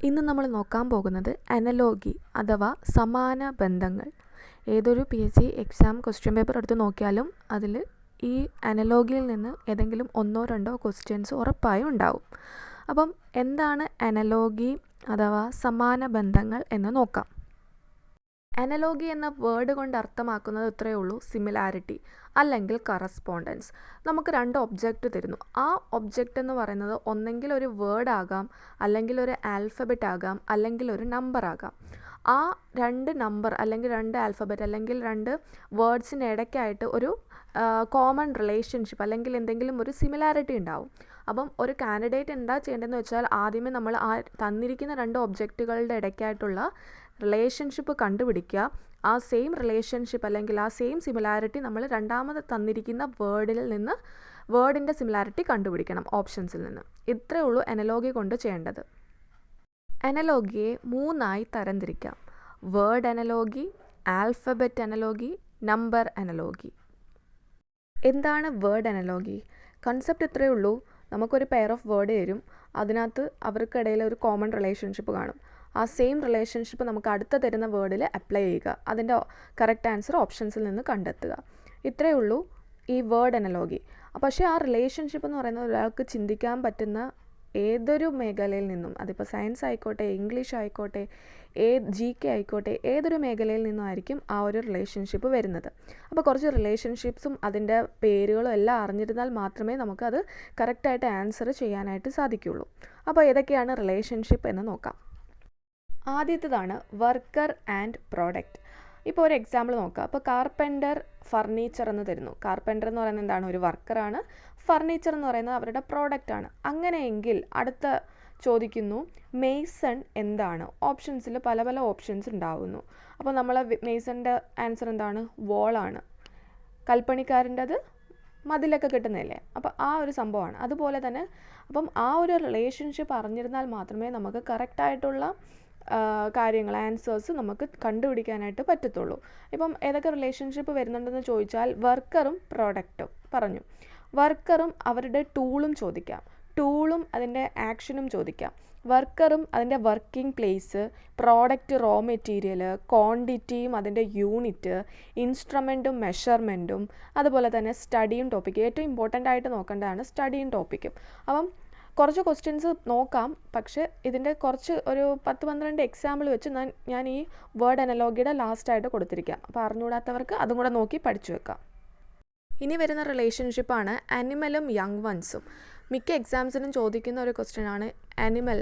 ഇന്ന് നമ്മൾ നോക്കാൻ പോകുന്നത് അനലോഗി അഥവാ സമാന ബന്ധങ്ങൾ. ഏതൊരു PSC എക്സാം ക്വസ്റ്റ്യൻ പേപ്പർ എടുത്ത് നോക്കിയാലും അതിൽ ഈ അനലോഗിയിൽ നിന്ന് ഏതെങ്കിലും ഒന്നോ രണ്ടോ ക്വസ്റ്റ്യൻസ് ഉറപ്പായും ഉണ്ടാവും. അപ്പം എന്താണ് അനലോഗി അഥവാ സമാന ബന്ധങ്ങൾ എന്ന് നോക്കാം. അനലോഗി എന്ന വേർഡ് കൊണ്ട് അർത്ഥമാക്കുന്നത് ഇത്രയേ ഉള്ളൂ, സിമിലാരിറ്റി അല്ലെങ്കിൽ കറസ്പോണ്ടൻസ്. നമുക്ക് രണ്ട് ഒബ്ജക്റ്റ് തരുന്നു. ആ ഒബ്ജക്റ്റ് എന്ന് പറയുന്നത് ഒന്നെങ്കിൽ ഒരു വേർഡ് ആകാം, അല്ലെങ്കിൽ ഒരു ആൽഫബറ്റ് ആകാം, അല്ലെങ്കിൽ ഒരു നമ്പർ ആകാം. ആ രണ്ട് നമ്പർ അല്ലെങ്കിൽ രണ്ട് ആൽഫബറ്റ് അല്ലെങ്കിൽ രണ്ട് വേർഡ്സിന് ഇടയ്ക്കായിട്ട് ഒരു കോമൺ റിലേഷൻഷിപ്പ് അല്ലെങ്കിൽ എന്തെങ്കിലും ഒരു സിമിലാരിറ്റി ഉണ്ടാവും. അപ്പം ഒരു കാൻഡിഡേറ്റ് എന്താ ചെയ്യേണ്ടതെന്ന് വെച്ചാൽ ആദ്യമേ നമ്മൾ ആ തന്നിരിക്കുന്ന രണ്ട് ഒബ്ജക്റ്റുകളുടെ ഇടയ്ക്കായിട്ടുള്ള റിലേഷൻഷിപ്പ് കണ്ടുപിടിക്കുക. ആ സെയിം റിലേഷൻഷിപ്പ് അല്ലെങ്കിൽ ആ സെയിം സിമിലാരിറ്റി നമ്മൾ രണ്ടാമത് തന്നിരിക്കുന്ന വേർഡിൻ്റെ സിമിലാരിറ്റി കണ്ടുപിടിക്കണം ഓപ്ഷൻസിൽ നിന്ന്. ഇത്രയേ ഉള്ളൂ അനലോഗി കൊണ്ട് ചെയ്യേണ്ടത്. അനലോഗിയെ മൂന്നായി തരംതിരിക്കാം: word analogy, alphabet analogy, number analogy. എന്താണ് വേർഡ് അനലോഗി? കൺസെപ്റ്റ് ഇത്രയേ ഉള്ളൂ. നമുക്കൊരു പെയർ ഓഫ് വേർഡ് തരും, അതിനകത്ത് അവർക്കിടയിൽ ഒരു കോമൺ റിലേഷൻഷിപ്പ് കാണും. ആ സെയിം റിലേഷൻഷിപ്പ് നമുക്ക് അടുത്ത തരുന്ന വേർഡിൽ അപ്ലൈ ചെയ്യുക, അതിൻ്റെ കറക്റ്റ് ആൻസർ ഓപ്ഷൻസിൽ നിന്ന് കണ്ടെത്തുക. ഇത്രയേ ഉള്ളൂ ഈ വേർഡ് അനലോഗി. പക്ഷേ ആ റിലേഷൻഷിപ്പ് എന്ന് പറയുന്നത് ഒരാൾക്ക് ചിന്തിക്കാൻ പറ്റുന്ന ഏതൊരു മേഖലയിൽ നിന്നും, അതിപ്പോൾ സയൻസ് ആയിക്കോട്ടെ, ഇംഗ്ലീഷ് ആയിക്കോട്ടെ, GK ആയിക്കോട്ടെ, ഏതൊരു മേഖലയിൽ നിന്നും ആയിരിക്കും ആ ഒരു റിലേഷൻഷിപ്പ് വരുന്നത്. അപ്പോൾ കുറച്ച് റിലേഷൻഷിപ്സും അതിൻ്റെ പേരുകളും എല്ലാം അറിഞ്ഞിരുന്നാൽ മാത്രമേ നമുക്കത് കറക്റ്റായിട്ട് ആൻസർ ചെയ്യാനായിട്ട് സാധിക്കുകയുള്ളൂ. അപ്പോൾ ഏതൊക്കെയാണ് റിലേഷൻഷിപ്പ് എന്ന് നോക്കാം. ആദ്യത്തേതാണ് വർക്കർ ആൻഡ് പ്രോഡക്റ്റ്. ഇപ്പോൾ ഒരു എക്സാമ്പിൾ നോക്കാം. അപ്പോൾ കാർപ്പൻ്റർ ഫർണിച്ചർ എന്ന് തരുന്നു. കാർപ്പൻ്റർ എന്ന് പറയുന്നത് എന്താണ്? ഒരു വർക്കറാണ്. ഫർണിച്ചർ എന്ന് പറയുന്നത് അവരുടെ പ്രോഡക്റ്റാണ്. അങ്ങനെയെങ്കിൽ അടുത്ത ചോദിക്കുന്നു, മെയ്സൺ എന്താണ്? ഓപ്ഷൻസിൽ പല പല ഓപ്ഷൻസ് ഉണ്ടാവുന്നു. അപ്പോൾ നമ്മൾ മെയ്സണിൻ്റെ ആൻസർ എന്താണ്? വോളാണ്. കൽപ്പണിക്കാരൻ്റെത് മതിലൊക്കെ കിട്ടുന്നില്ലേ? അപ്പോൾ ആ ഒരു സംഭവമാണ്. അതുപോലെ തന്നെ അപ്പം ആ ഒരു റിലേഷൻഷിപ്പ് അറിഞ്ഞിരുന്നാൽ മാത്രമേ നമുക്ക് കറക്റ്റായിട്ടുള്ള കാര്യങ്ങൾ, ആൻസേഴ്സ് നമുക്ക് കണ്ടുപിടിക്കാനായിട്ട് പറ്റത്തുള്ളൂ. ഇപ്പം ഏതൊക്കെ റിലേഷൻഷിപ്പ് വരുന്നുണ്ടെന്ന് ചോദിച്ചാൽ വർക്കറും പ്രോഡക്റ്റും പറഞ്ഞു. വർക്കറും അവരുടെ ടൂളും ചോദിക്കാം, ടൂളും അതിൻ്റെ ആക്ഷനും ചോദിക്കാം. വർക്കറും അതിൻ്റെ working place, product raw material, ക്വാണ്ടിറ്റിയും അതിൻ്റെ യൂണിറ്റ്, ഇൻസ്ട്രുമെൻറ്റും മെഷർമെൻറ്റും, അതുപോലെ തന്നെ സ്റ്റഡിയും ടോപ്പിക്ക്. ഏറ്റവും ഇമ്പോർട്ടൻ്റ് ആയിട്ട് നോക്കേണ്ടതാണ് സ്റ്റഡിയും ടോപ്പിക്കും. അപ്പം കുറച്ച് ക്വസ്റ്റ്യൻസ് നോക്കാം, പക്ഷേ ഇതിൻ്റെ കുറച്ച് ഒരു 10-12 എക്സാമ്പിൾ വെച്ച് ഞാൻ ഈ വേർഡ് അനലോഗിയുടെ ലാസ്റ്റായിട്ട് കൊടുത്തിരിക്കാം. അപ്പോൾ അറിഞ്ഞുകൂടാത്തവർക്ക് അതും കൂടെ നോക്കി പഠിച്ചു വെക്കാം. ഇനി വരുന്ന റിലേഷൻഷിപ്പാണ് അനിമലും യങ് വൺസും. മിക്ക എക്സാംസിനും ചോദിക്കുന്ന ഒരു ക്വസ്റ്റ്യനാണ് അനിമൽ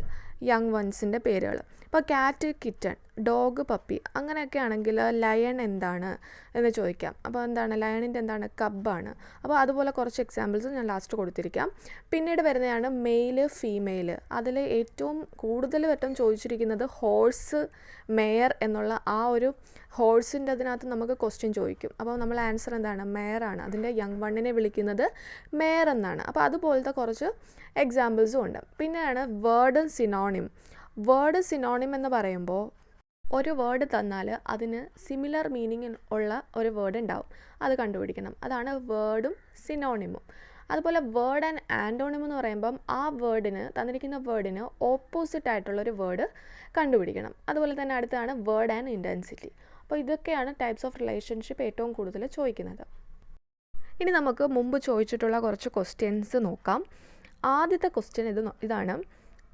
യങ് വൺസിൻ്റെ പേരുകൾ. ഇപ്പോൾ ക്യാറ്റ്, കിറ്റൺ, ഡോഗ്, പപ്പി, അങ്ങനെയൊക്കെ ആണെങ്കിൽ ലയൺ എന്താണ് എന്ന് ചോദിക്കാം. അപ്പോൾ എന്താണ് ലയണിൻ്റെ എന്താണ്? കബ്ബാണ്. അപ്പോൾ അതുപോലെ കുറച്ച് എക്സാമ്പിൾസ് ഞാൻ ലാസ്റ്റ് കൊടുത്തിരിക്കാം. പിന്നീട് വരുന്നതാണ് മെയിൽ, ഫീമെയിൽ. അതിൽ ഏറ്റവും കൂടുതൽ വട്ടം ചോദിച്ചിരിക്കുന്നത് ഹോഴ്സ്, മെയർ എന്നുള്ള ആ ഒരു ഹോഴ്സിൻ്റെ അതിനകത്ത് നമുക്ക് ക്വസ്റ്റ്യൻ ചോദിക്കും. അപ്പോൾ നമ്മൾ ആൻസർ എന്താണ്? മെയറാണ്. അതിൻ്റെ യങ് വണ്ണിനെ വിളിക്കുന്നത് മെയർ എന്നാണ്. അപ്പോൾ അതുപോലത്തെ കുറച്ച് എക്സാമ്പിൾസും ഉണ്ട്. പിന്നെയാണ് വേർഡ് സിനോണിം. വേർഡ് സിനോണിം എന്ന് പറയുമ്പോൾ ഒരു വേർഡ് തന്നാൽ അതിന് സിമിലർ മീനിങ് ഉള്ള ഒരു വേർഡ് ഉണ്ടാവും, അത് കണ്ടുപിടിക്കണം. അതാണ് വേർഡും സിനോണിമും. അതുപോലെ വേർഡ് ആൻഡ് ആൻറ്റോണിം എന്ന് പറയുമ്പം ആ വേർഡിന്, തന്നിരിക്കുന്ന വേർഡിന് ഓപ്പോസിറ്റ് ആയിട്ടുള്ളൊരു വേർഡ് കണ്ടുപിടിക്കണം. അതുപോലെ തന്നെ അടുത്താണ് വേർഡ് ആൻഡ് ഇൻറ്റൻസിറ്റി. അപ്പോൾ ഇതൊക്കെയാണ് ടൈപ്സ് ഓഫ് റിലേഷൻഷിപ്പ് ഏറ്റവും കൂടുതൽ ചോദിക്കുന്നത്. ഇനി നമുക്ക് മുമ്പ് ചോദിച്ചിട്ടുള്ള കുറച്ച് ക്വസ്റ്റ്യൻസ് നോക്കാം. ആദ്യത്തെ ക്വസ്റ്റ്യൻ ഇതാണ്: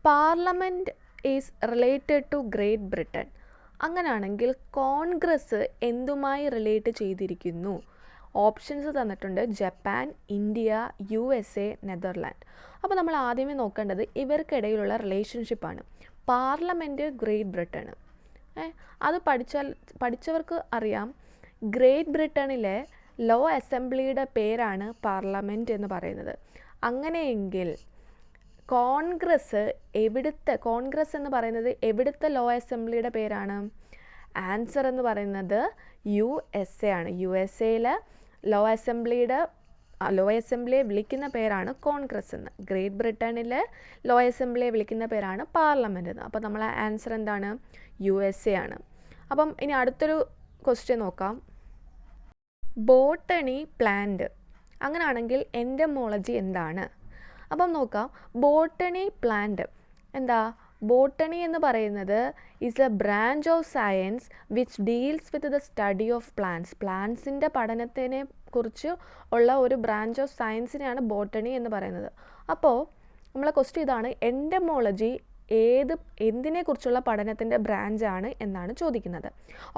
parliament is related to great Britain. അങ്ങനെയാണെങ്കിൽ കോൺഗ്രസ് എന്തുമായി റിലേറ്റ് ചെയ്തിരിക്കുന്നു? ഓപ്ഷൻസ് തന്നിട്ടുണ്ട്: ജപ്പാൻ, ഇന്ത്യ, USA, നെതർലാൻഡ്. അപ്പോൾ നമ്മൾ ആദ്യമേ നോക്കേണ്ടത് ഇവർക്കിടയിലുള്ള റിലേഷൻഷിപ്പാണ്. പാർലമെൻറ്റ് ഗ്രേറ്റ് ബ്രിട്ടന്, അത് പഠിച്ചവർക്ക് അറിയാം. ഗ്രേറ്റ് ബ്രിട്ടനിലെ ലോ അസംബ്ലിയുടെ പേരാണ് പാർലമെൻറ്റ് എന്ന് പറയുന്നത്. അങ്ങനെയെങ്കിൽ കോൺഗ്രസ് എന്ന് പറയുന്നത് എവിടുത്തെ ലോ അസംബ്ലിയുടെ പേരാണ്? ആൻസർ എന്ന് പറയുന്നത് USA ആണ്. USAയിലെ ലോ അസംബ്ലിയെ വിളിക്കുന്ന പേരാണ് കോൺഗ്രസ് എന്ന്. ഗ്രേറ്റ് ബ്രിട്ടനിലെ ലോ അസംബ്ലിയെ വിളിക്കുന്ന പേരാണ് പാർലമെൻറ്റ് എന്ന്. അപ്പോൾ നമ്മളെ ആൻസർ എന്താണ്? USA ആണ്. അപ്പം ഇനി അടുത്തൊരു ക്വസ്റ്റ്യൻ നോക്കാം. ബോട്ടണി പ്ലാന്റ്, അങ്ങനെയാണെങ്കിൽ എൻഡമോളജി എന്താണ്? അപ്പം നോക്കാം. ബോട്ടണി പ്ലാന്റ് എന്താ? ബോട്ടണി എന്ന് പറയുന്നത് is a branch of science which deals with the study of plants. പ്ലാന്റ്സിൻ്റെ പഠനത്തിനെ കുറിച്ച് ഉള്ള ഒരു ബ്രാഞ്ച് ഓഫ് സയൻസിനെയാണ് ബോട്ടണി എന്ന് പറയുന്നത്. അപ്പോൾ നമ്മളെ ക്വസ്റ്റ്യൻ ഇതാണ്, എൻഡമോളജി എന്തിനെക്കുറിച്ചുള്ള പഠനത്തിൻ്റെ ബ്രാഞ്ചാണ് എന്നാണ് ചോദിക്കുന്നത്.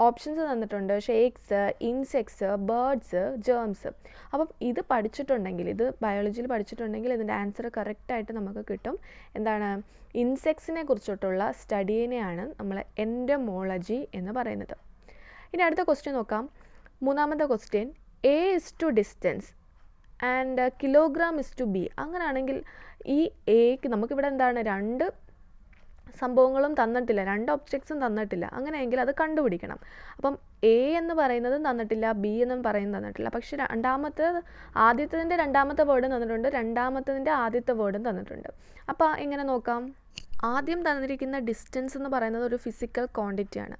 ഓപ്ഷൻസ് തന്നിട്ടുണ്ട്, ഷേക്സ്, ഇൻസെക്ട്സ്, ബേർഡ്സ്, ജേംസ്. അപ്പം ഇത് പഠിച്ചിട്ടുണ്ടെങ്കിൽ, ഇത് ബയോളജിയിൽ പഠിച്ചിട്ടുണ്ടെങ്കിൽ ഇതിൻ്റെ ആൻസർ കറക്റ്റായിട്ട് നമുക്ക് കിട്ടും. എന്താണ്? ഇൻസെക്ട്സിനെ കുറിച്ചിട്ടുള്ള സ്റ്റഡീനെയാണ് നമ്മൾ എൻഡമോളജി എന്ന് പറയുന്നത്. ഇനി അടുത്ത ക്വസ്റ്റ്യൻ നോക്കാം. മൂന്നാമത്തെ question, A is to distance and kilogram is to B. അങ്ങനെയാണെങ്കിൽ ഈ എക്ക് നമുക്കിവിടെ എന്താണ്, രണ്ട് സംഭവങ്ങളും തന്നിട്ടില്ല, രണ്ട് ഒബ്ജക്ട്സും തന്നിട്ടില്ല. അങ്ങനെയെങ്കിൽ അത് കണ്ടുപിടിക്കണം. അപ്പം എ എന്ന് പറയുന്നത് തന്നിട്ടില്ല, ബി എന്ന് പറയുന്നത് തന്നിട്ടില്ല. പക്ഷേ ആദ്യത്തതിൻ്റെ രണ്ടാമത്തെ വേർഡും തന്നിട്ടുണ്ട്, രണ്ടാമത്തതിൻ്റെ ആദ്യത്തെ വേർഡും തന്നിട്ടുണ്ട്. അപ്പോൾ എങ്ങനെ നോക്കാം? ആദ്യം തന്നിരിക്കുന്ന ഡിസ്റ്റൻസ് എന്ന് പറയുന്നത് ഒരു ഫിസിക്കൽ ക്വാണ്ടിറ്റിയാണ്.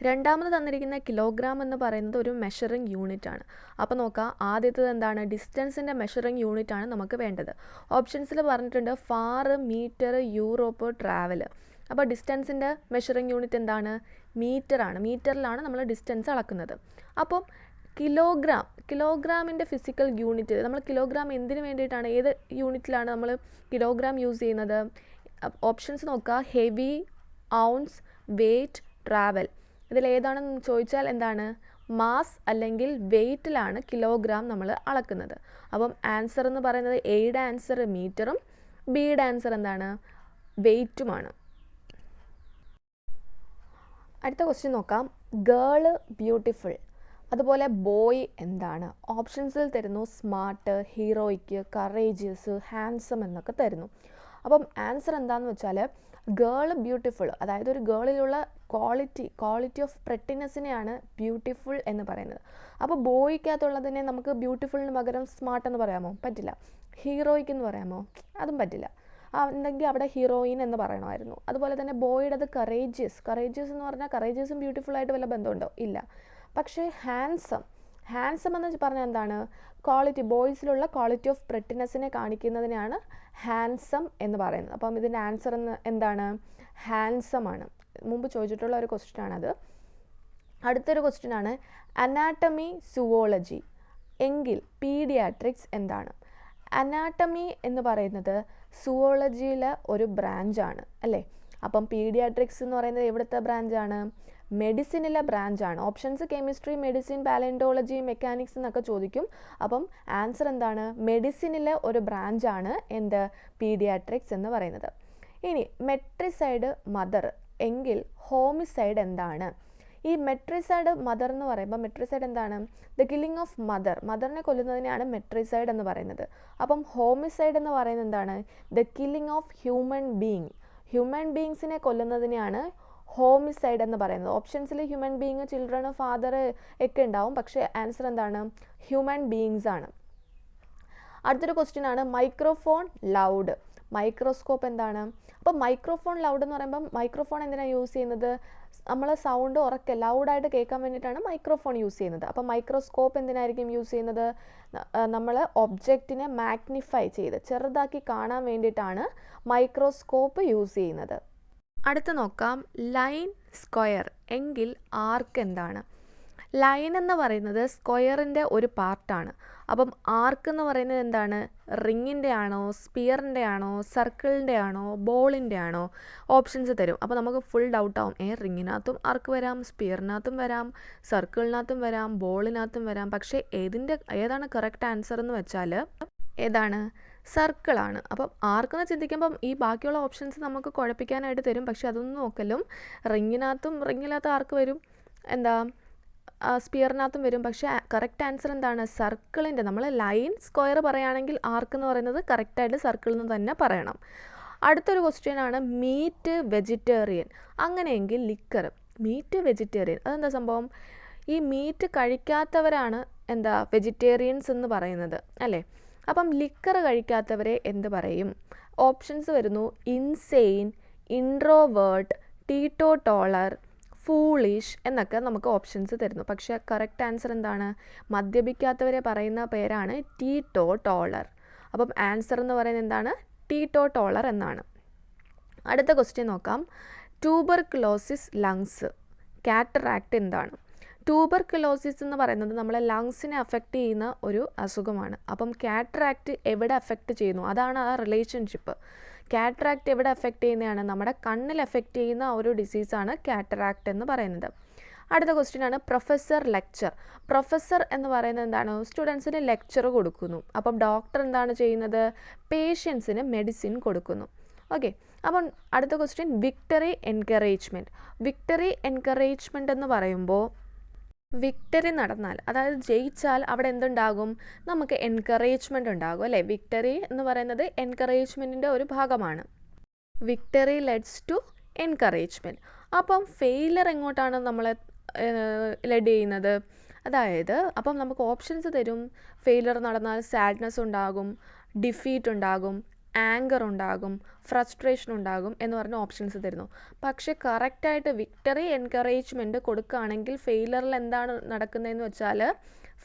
രണ്ടാമത് തന്നിരിക്കുന്ന കിലോഗ്രാം എന്ന് പറയുന്നത് ഒരു മെഷറിംഗ് യൂണിറ്റ് ആണ്. അപ്പോൾ നോക്കാം, ആദ്യത്തത് എന്താണ്? ഡിസ്റ്റൻസിൻ്റെ മെഷറിംഗ് യൂണിറ്റ് ആണ് നമുക്ക് വേണ്ടത്. ഓപ്ഷൻസിൽ പറഞ്ഞിട്ടുണ്ട് ഫാർ, മീറ്റർ, യൂറോപ്പ്, ട്രാവൽ. അപ്പോൾ ഡിസ്റ്റൻസിൻ്റെ മെഷറിംഗ് യൂണിറ്റ് എന്താണ്? മീറ്ററാണ്. മീറ്ററിലാണ് നമ്മൾ ഡിസ്റ്റൻസ് അളക്കുന്നത്. അപ്പം കിലോഗ്രാമിൻ്റെ ഫിസിക്കൽ യൂണിറ്റ്, നമ്മൾ കിലോഗ്രാം എന്തിനു വേണ്ടിയിട്ടാണ്, ഏത് യൂണിറ്റിലാണ് നമ്മൾ കിലോഗ്രാം യൂസ് ചെയ്യുന്നത്? ഓപ്ഷൻസ് നോക്കുക, ഹെവി, ഔൺസ്, വെയ്റ്റ്, ട്രാവൽ. ഇതിലേതാണെന്ന് ചോദിച്ചാൽ എന്താണ്? മാസ് അല്ലെങ്കിൽ വെയ്റ്റിലാണ് കിലോഗ്രാം നമ്മൾ അളക്കുന്നത്. അപ്പം ആൻസർ എന്ന് പറയുന്നത് എയുടെ ആൻസർ മീറ്ററും ബിയുടെ ആൻസർ എന്താണ്? വെയ്റ്റുമാണ്. അടുത്ത ക്വസ്റ്റ്യൻ നോക്കാം. ഗേള് ബ്യൂട്ടിഫുൾ, അതുപോലെ ബോയ് എന്താണ്? ഓപ്ഷൻസിൽ തരുന്നു സ്മാർട്ട്, ഹീറോയിക്ക്, കറേജിയസ്, ഹാൻസം എന്നൊക്കെ തരുന്നു. അപ്പം ആൻസർ എന്താണെന്ന് വെച്ചാൽ ഗേൾ ബ്യൂട്ടിഫുൾ, അതായത് ഒരു ഗേളിലുള്ള ക്വാളിറ്റി ഓഫ് പ്രെറ്റിനെസ്സിനെയാണ് ബ്യൂട്ടിഫുൾ എന്ന് പറയുന്നത്. അപ്പോൾ ബോയ്ക്കകത്തുള്ളതിനെ നമുക്ക് ബ്യൂട്ടിഫുളിന് പകരം സ്മാർട്ട് എന്ന് പറയാമോ? പറ്റില്ല. ഹീറോയിക്ക് എന്ന് പറയാമോ? അതും പറ്റില്ല. ഉണ്ടെങ്കിൽ അവിടെ ഹീറോയിൻ എന്ന് പറയണമായിരുന്നു. അതുപോലെ തന്നെ ബോയുടേത് കറേജിയസ് എന്ന് പറഞ്ഞാൽ കറേജിയസും ബ്യൂട്ടിഫുള്ളായിട്ട് വല്ല ബന്ധമുണ്ടോ? ഇല്ല. പക്ഷേ ഹാൻസം എന്ന് പറഞ്ഞാൽ എന്താണ്? ബോയ്സിലുള്ള ക്വാളിറ്റി ഓഫ് പ്രെറ്റിനെസ്സിനെ കാണിക്കുന്നതിനെയാണ് ഹാൻസം എന്ന് പറയുന്നത്. അപ്പം ഇതിൻ്റെ ആൻസർ എന്താണ്? ഹാൻസം ആണ്. മുമ്പ് ചോദിച്ചിട്ടുള്ള ഒരു ക്വസ്റ്റ്യൻ ആണത്. അടുത്തൊരു ക്വസ്റ്റ്യൻ ആണ്, അനാട്ടമി, സുവോളജി എങ്കിൽ പീഡിയാട്രിക്സ് എന്താണ്? അനാട്ടമി എന്ന് പറയുന്നത് സുവോളജിയിലെ ഒരു ബ്രാഞ്ചാണ് അല്ലേ? അപ്പം പീഡിയാട്രിക്സ് എന്ന് പറയുന്നത് എവിടുത്തെ ബ്രാഞ്ചാണ്? മെഡിസിനിലെ ബ്രാഞ്ചാണ്. ഓപ്ഷൻസ് കെമിസ്ട്രി, മെഡിസിൻ, പാലന്റോളജി, മെക്കാനിക്സ് എന്നൊക്കെ ചോദിക്കും. അപ്പം ആൻസർ എന്താണ്? മെഡിസിനിലെ ഒരു ബ്രാഞ്ചാണ് എന്ത്? പീഡിയാട്രിക്സ് എന്ന് പറയുന്നത്. ഇനി മെട്രിസൈഡ് മദർ എങ്കിൽ ഹോമിസൈഡ് എന്താണ്? ഈ മെട്രിസൈഡ് മദർ എന്ന് പറയുമ്പോൾ മെട്രിസൈഡ് എന്താണ്? ദ കില്ലിംഗ് ഓഫ് മദറിനെ കൊല്ലുന്നതിനെയാണ് മെട്രിസൈഡ് എന്ന് പറയുന്നത്. അപ്പം ഹോമിസൈഡ് എന്ന് പറയുന്നത് എന്താണ്? ദ കില്ലിംഗ് ഓഫ് ഹ്യൂമൻ ബീങ്സിനെ കൊല്ലുന്നതിനെയാണ് ഹോമിസൈഡ് എന്ന് പറയുന്നത്. ഓപ്ഷൻസിൽ ഹ്യൂമൻ ബീങ്, ചിൽഡ്രൻ, ഫാദർ ഒക്കെ ഉണ്ടാവും. പക്ഷേ ആൻസർ എന്താണ്? ഹ്യൂമൻ ബീങ്സ് ആണ്. അടുത്തൊരു ക്വസ്റ്റ്യൻ ആണ്, മൈക്രോഫോൺ ലൗഡ്, മൈക്രോസ്കോപ്പ് എന്താണ്? അപ്പോൾ മൈക്രോഫോൺ ലൗഡ് എന്ന് പറയുമ്പം മൈക്രോഫോൺ എന്തിനാണ് യൂസ് ചെയ്യുന്നത്? നമ്മൾ സൗണ്ട് ലൗഡായിട്ട് കേൾക്കാൻ വേണ്ടിയിട്ടാണ് മൈക്രോഫോൺ യൂസ് ചെയ്യുന്നത്. അപ്പോൾ മൈക്രോസ്കോപ്പ് എന്തിനായിരിക്കും യൂസ് ചെയ്യുന്നത്? നമ്മൾ ഒബ്ജക്റ്റിനെ മാഗ്നിഫൈ ചെയ്ത് ചെറുതാക്കി കാണാൻ വേണ്ടിയിട്ടാണ് മൈക്രോസ്കോപ്പ് യൂസ് ചെയ്യുന്നത്. അടുത്ത് നോക്കാം, ലൈൻ, സ്ക്വയർ എങ്കിൽ ആർക്ക് എന്താണ്? ലൈൻ എന്ന് പറയുന്നത് സ്ക്വയറിൻ്റെ ഒരു പാർട്ടാണ്. അപ്പം ആർക്ക് എന്ന് പറയുന്നത് എന്താണ്? റിങ്ങിൻ്റെ ആണോ, സ്പിയറിൻ്റെ ആണോ, സർക്കിളിൻ്റെ ആണോ, ബോളിൻ്റെ ആണോ? ഓപ്ഷൻസ് തരും. അപ്പോൾ നമുക്ക് ഫുൾ ഡൗട്ടാവും. റിങ്ങിനകത്തും ആർക്ക് വരാം, സ്പിയറിനകത്തും വരാം, സർക്കിളിനകത്തും വരാം, ബോളിനകത്തും വരാം. പക്ഷേ ഏതാണ് കറക്റ്റ് ആൻസർ എന്ന് വെച്ചാൽ ഏതാണ്? സർക്കിളാണ്. അപ്പം ആർക്കെന്ന് ചിന്തിക്കുമ്പം ഈ ബാക്കിയുള്ള ഓപ്ഷൻസ് നമുക്ക് കുഴപ്പിക്കാനായിട്ട് തരും. പക്ഷെ അതൊന്നും നോക്കലും റിങ്ങിനകത്ത് ആർക്ക് വരും? സ്പിയറിനകത്തും വരും. പക്ഷേ കറക്റ്റ് ആൻസർ എന്താണ്? സർക്കിളിൻ്റെ. നമ്മൾ ലൈൻ, സ്ക്വയർ പറയുകയാണെങ്കിൽ ആർക്ക് എന്ന് പറയുന്നത് കറക്റ്റായിട്ട് സർക്കിൾ എന്ന് തന്നെ പറയണം. അടുത്തൊരു ക്വസ്റ്റ്യൻ ആണ്, മീറ്റ്, വെജിറ്റേറിയൻ. അങ്ങനെയെങ്കിൽ ലിക്കർ. മീറ്റ്, വെജിറ്റേറിയൻ അതെന്താ സംഭവം? ഈ മീറ്റ് കഴിക്കാത്തവരാണ് വെജിറ്റേറിയൻസ് എന്ന് പറയുന്നത് അല്ലേ? അപ്പം ലിക്കർ കഴിക്കാത്തവരെ എന്ത് പറയും? ഓപ്ഷൻസ് വരുന്നു, ഇൻസെയിൻ, ഇൻട്രോവേർട്ട്, ടീറ്റോട്ടോളർ, ഫൂളിഷ് എന്നൊക്കെ നമുക്ക് ഓപ്ഷൻസ് തരുന്നു. പക്ഷേ കറക്റ്റ് ആൻസർ എന്താണ്? മദ്യപിക്കാത്തവരെ പറയുന്ന പേരാണ് ടീറ്റോട്ടോളർ. അപ്പം ആൻസർ എന്ന് പറയുന്നത് എന്താണ്? ടീറ്റോട്ടോളർ എന്നാണ്. അടുത്ത ക്വസ്റ്റ്യൻ നോക്കാം. ട്യൂബർകുലോസിസ് ലങ്സ്, കാറ്ററാക്ട് എന്താണ്? ട്യൂബർകുലോസിസ് എന്ന് പറയുന്നത് നമ്മളെ ലങ്സിനെ അഫക്റ്റ് ചെയ്യുന്ന ഒരു അസുഖമാണ്. അപ്പം കാറ്ററാക്ട് എവിടെ അഫക്റ്റ് ചെയ്യുന്നു, അതാണ് ആ റിലേഷൻഷിപ്പ്. കാറ്ററാക്ട് എവിടെ അഫക്റ്റ് ചെയ്യുന്നതാണ്? നമ്മുടെ കണ്ണിൽ അഫക്റ്റ് ചെയ്യുന്ന ഒരു ഡിസീസാണ് കാറ്ററാക്ട് എന്ന് പറയുന്നത്. അടുത്ത ക്വസ്റ്റ്യൻ ആണ് പ്രൊഫസർ ലെക്ചർ. പ്രൊഫസർ എന്ന് പറയുന്നത് എന്താണ്? സ്റ്റുഡൻസിന് ലെക്ചർ കൊടുക്കുന്നു. അപ്പം ഡോക്ടർ എന്താണ് ചെയ്യുന്നത്? പേഷ്യൻസിന് മെഡിസിൻ കൊടുക്കുന്നു. ഓക്കെ, അപ്പം അടുത്ത question victory encouragement. Victory encouragement എന്ന് പറയുമ്പോൾ വിക്ടറി നടന്നാൽ, അതായത് ജയിച്ചാൽ അവിടെ എന്തുണ്ടാകും? നമുക്ക് എൻകറേജ്മെൻറ്റ് ഉണ്ടാകും അല്ലേ? വിക്ടറി എന്ന് പറയുന്നത് എൻകറേജ്മെൻറ്റിൻ്റെ ഒരു ഭാഗമാണ്. Victory leads to encouragement. അപ്പം ഫെയിലർ എങ്ങോട്ടാണ് നമ്മളെ ലെഡ് ചെയ്യുന്നത്? അതായത് അപ്പം നമുക്ക് ഓപ്ഷൻസ് തരും. ഫെയിലർ നടന്നാൽ സാഡ്നെസ് ഉണ്ടാകും, ഡിഫീറ്റ് ഉണ്ടാകും, ആങ്കർ ഉണ്ടാകും, ഫ്രസ്ട്രേഷൻ ഉണ്ടാകും എന്ന് പറഞ്ഞ ഓപ്ഷൻസ് തരുന്നു. പക്ഷേ കറക്റ്റായിട്ട് വിക്ടറി എൻകറേജ്മെൻറ്റ് കൊടുക്കുകയാണെങ്കിൽ ഫെയിലറിൽ എന്താണ് നടക്കുന്നതെന്ന് വെച്ചാൽ